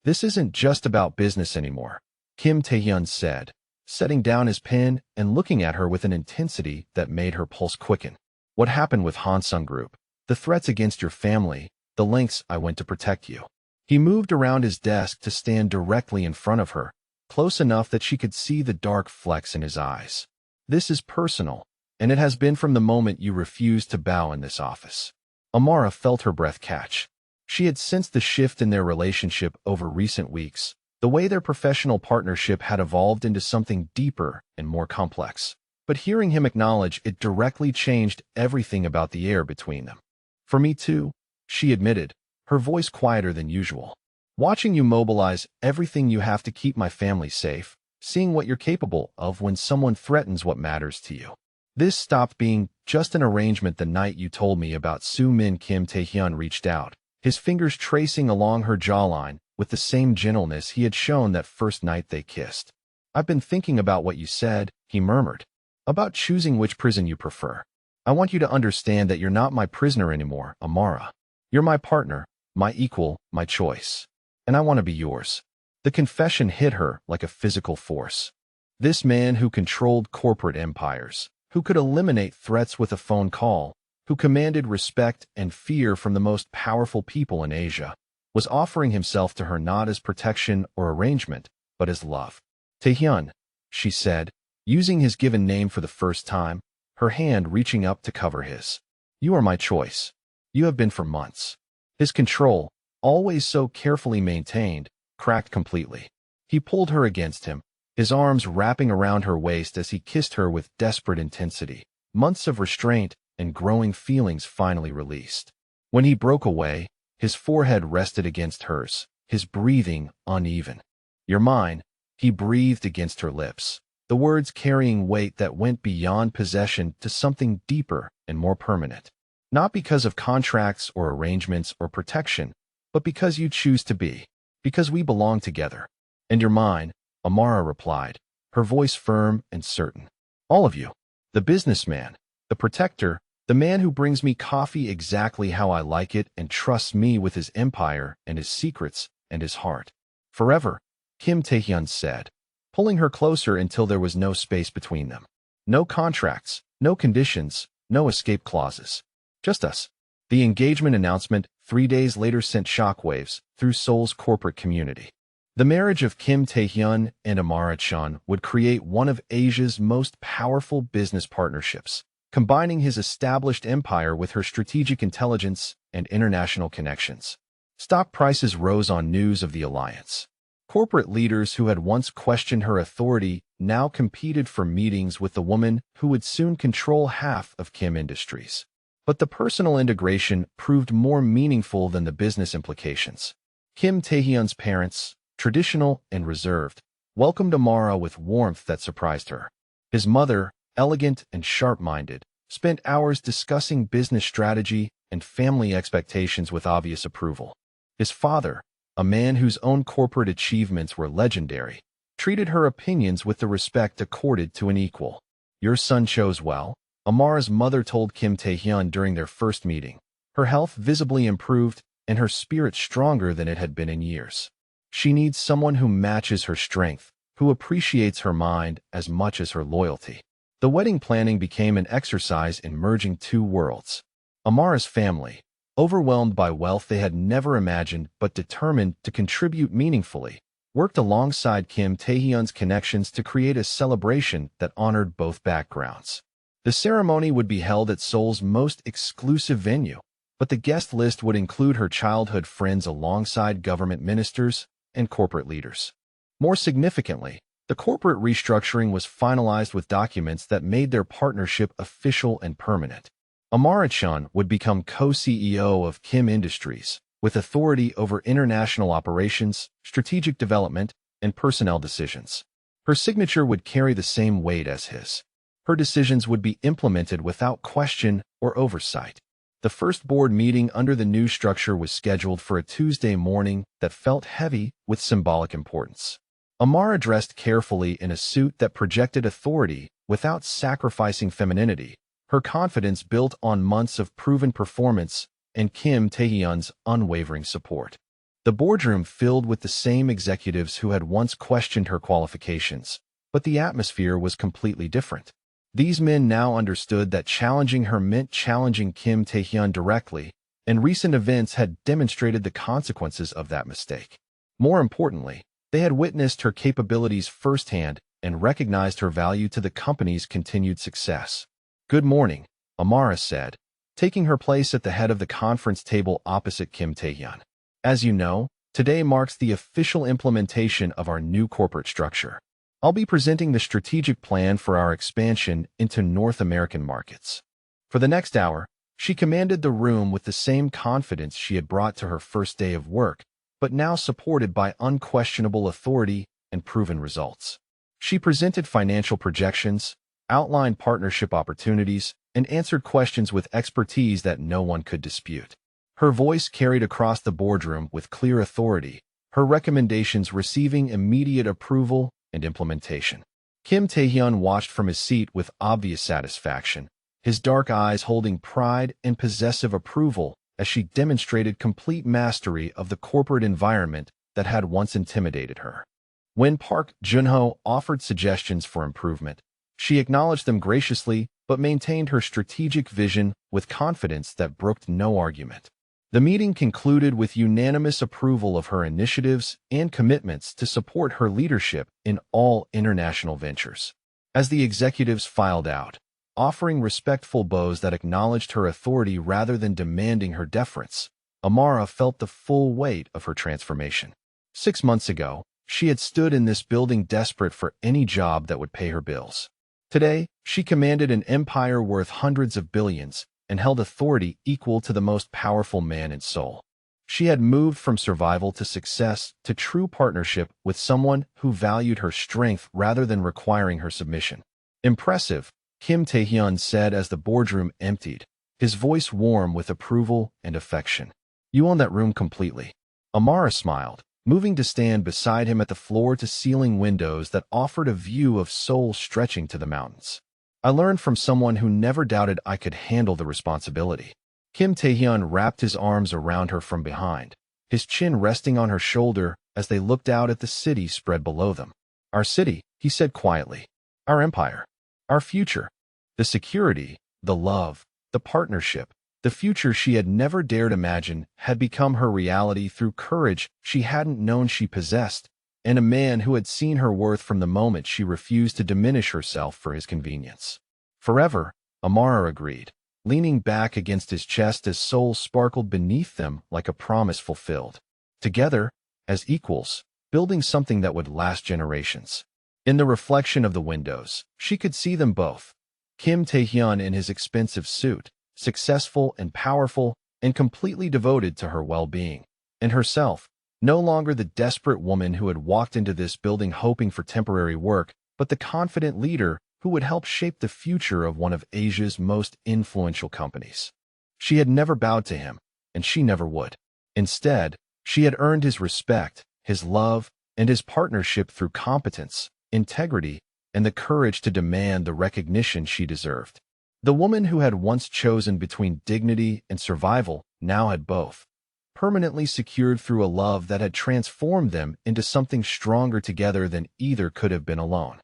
This isn't just about business anymore, Kim Tae-hyun said, setting down his pen and looking at her with an intensity that made her pulse quicken. What happened with Hansung Group? The threats against your family, the lengths I went to protect you. He moved around his desk to stand directly in front of her, close enough that she could see the dark flecks in his eyes. This is personal, and it has been from the moment you refused to bow in this office. Amara felt her breath catch. She had sensed the shift in their relationship over recent weeks, the way their professional partnership had evolved into something deeper and more complex. But hearing him acknowledge it directly changed everything about the air between them. For me too, she admitted, her voice quieter than usual. Watching you mobilize everything you have to keep my family safe, seeing what you're capable of when someone threatens what matters to you. This stopped being just an arrangement the night you told me about Soo-min. Kim Tae-hyun reached out, his fingers tracing along her jawline with the same gentleness he had shown that first night they kissed. I've been thinking about what you said, he murmured, about choosing which prison you prefer. I want you to understand that you're not my prisoner anymore, Amara. You're my partner, my equal, my choice. And I want to be yours. The confession hit her like a physical force. This man who controlled corporate empires, who could eliminate threats with a phone call, who commanded respect and fear from the most powerful people in Asia, was offering himself to her not as protection or arrangement, but as love. Tae-hyun, she said, using his given name for the first time, her hand reaching up to cover his. You are my choice. You have been for months. His control, always so carefully maintained, cracked completely. He pulled her against him, his arms wrapping around her waist as he kissed her with desperate intensity. Months of restraint and growing feelings finally released. When he broke away, his forehead rested against hers, his breathing uneven. You're mine, he breathed against her lips, the words carrying weight that went beyond possession to something deeper and more permanent. Not because of contracts or arrangements or protection, but because you choose to be, because we belong together. And you're mine, Amara replied, her voice firm and certain. All of you. The businessman, the protector, the man who brings me coffee exactly how I like it and trusts me with his empire and his secrets and his heart. Forever, Kim Tae-hyun said, pulling her closer until there was no space between them. No contracts, no conditions, no escape clauses. Just us. The engagement announcement 3 days later sent shockwaves through Seoul's corporate community. The marriage of Kim Tae-hyun and Amara Chun would create one of Asia's most powerful business partnerships, combining his established empire with her strategic intelligence and international connections. Stock prices rose on news of the alliance. Corporate leaders who had once questioned her authority now competed for meetings with the woman who would soon control half of Kim Industries. But the personal integration proved more meaningful than the business implications. Kim Tae-hyun's parents, traditional and reserved, welcomed Amara with warmth that surprised her. His mother, elegant and sharp-minded, spent hours discussing business strategy and family expectations with obvious approval. His father, a man whose own corporate achievements were legendary, treated her opinions with the respect accorded to an equal. Your son chose well, Amara's mother told Kim Tae-hyun during their first meeting, her health visibly improved and her spirit stronger than it had been in years. She needs someone who matches her strength, who appreciates her mind as much as her loyalty. The wedding planning became an exercise in merging two worlds. Amara's family, overwhelmed by wealth they had never imagined but determined to contribute meaningfully, worked alongside Kim Tae-hyun's connections to create a celebration that honored both backgrounds. The ceremony would be held at Seoul's most exclusive venue, but the guest list would include her childhood friends alongside government ministers and corporate leaders. More significantly, the corporate restructuring was finalized with documents that made their partnership official and permanent. Amara Chun would become co-CEO of Kim Industries, with authority over international operations, strategic development, and personnel decisions. Her signature would carry the same weight as his. Her decisions would be implemented without question or oversight. The first board meeting under the new structure was scheduled for a Tuesday morning that felt heavy with symbolic importance. Amara dressed carefully in a suit that projected authority without sacrificing femininity, her confidence built on months of proven performance and Kim Tae-hyun's unwavering support. The boardroom filled with the same executives who had once questioned her qualifications, but the atmosphere was completely different. These men now understood that challenging her meant challenging Kim Tae-hyun directly, and recent events had demonstrated the consequences of that mistake. More importantly, they had witnessed her capabilities firsthand and recognized her value to the company's continued success. "Good morning," Amara said, taking her place at the head of the conference table opposite Kim Tae-hyun. "As you know, today marks the official implementation of our new corporate structure. I'll be presenting the strategic plan for our expansion into North American markets." For the next hour, she commanded the room with the same confidence she had brought to her first day of work, but now supported by unquestionable authority and proven results. She presented financial projections, outlined partnership opportunities, and answered questions with expertise that no one could dispute. Her voice carried across the boardroom with clear authority, her recommendations receiving immediate approval and implementation. Kim Tae-hyun watched from his seat with obvious satisfaction, his dark eyes holding pride and possessive approval as she demonstrated complete mastery of the corporate environment that had once intimidated her. When Park Jun-ho offered suggestions for improvement, she acknowledged them graciously but maintained her strategic vision with confidence that brooked no argument. The meeting concluded with unanimous approval of her initiatives and commitments to support her leadership in all international ventures. As the executives filed out, offering respectful bows that acknowledged her authority rather than demanding her deference, Amara felt the full weight of her transformation. 6 months ago, she had stood in this building desperate for any job that would pay her bills. Today, she commanded an empire worth hundreds of billions and held authority equal to the most powerful man in Seoul. She had moved from survival to success to true partnership with someone who valued her strength rather than requiring her submission. "Impressive," Kim Tae-hyun said as the boardroom emptied, his voice warm with approval and affection. "You own that room completely." Amara smiled, moving to stand beside him at the floor-to-ceiling windows that offered a view of Seoul stretching to the mountains. "I learned from someone who never doubted I could handle the responsibility." Kim Tae-hyun wrapped his arms around her from behind, his chin resting on her shoulder as they looked out at the city spread below them. "Our city," he said quietly. "Our empire. Our future. The security, the love, the partnership, the future she had never dared imagine had become her reality through courage she hadn't known she possessed, and a man who had seen her worth from the moment she refused to diminish herself for his convenience." "Forever," Amara agreed, leaning back against his chest as Seoul sparkled beneath them like a promise fulfilled. Together, as equals, building something that would last generations. In the reflection of the windows, she could see them both. Kim Tae-hyun in his expensive suit, successful and powerful and completely devoted to her well-being, and herself, no longer the desperate woman who had walked into this building hoping for temporary work, but the confident leader who would help shape the future of one of Asia's most influential companies. She had never bowed to him, and she never would. Instead, she had earned his respect, his love, and his partnership through competence, integrity, and the courage to demand the recognition she deserved. The woman who had once chosen between dignity and survival now had both, permanently secured through a love that had transformed them into something stronger together than either could have been alone.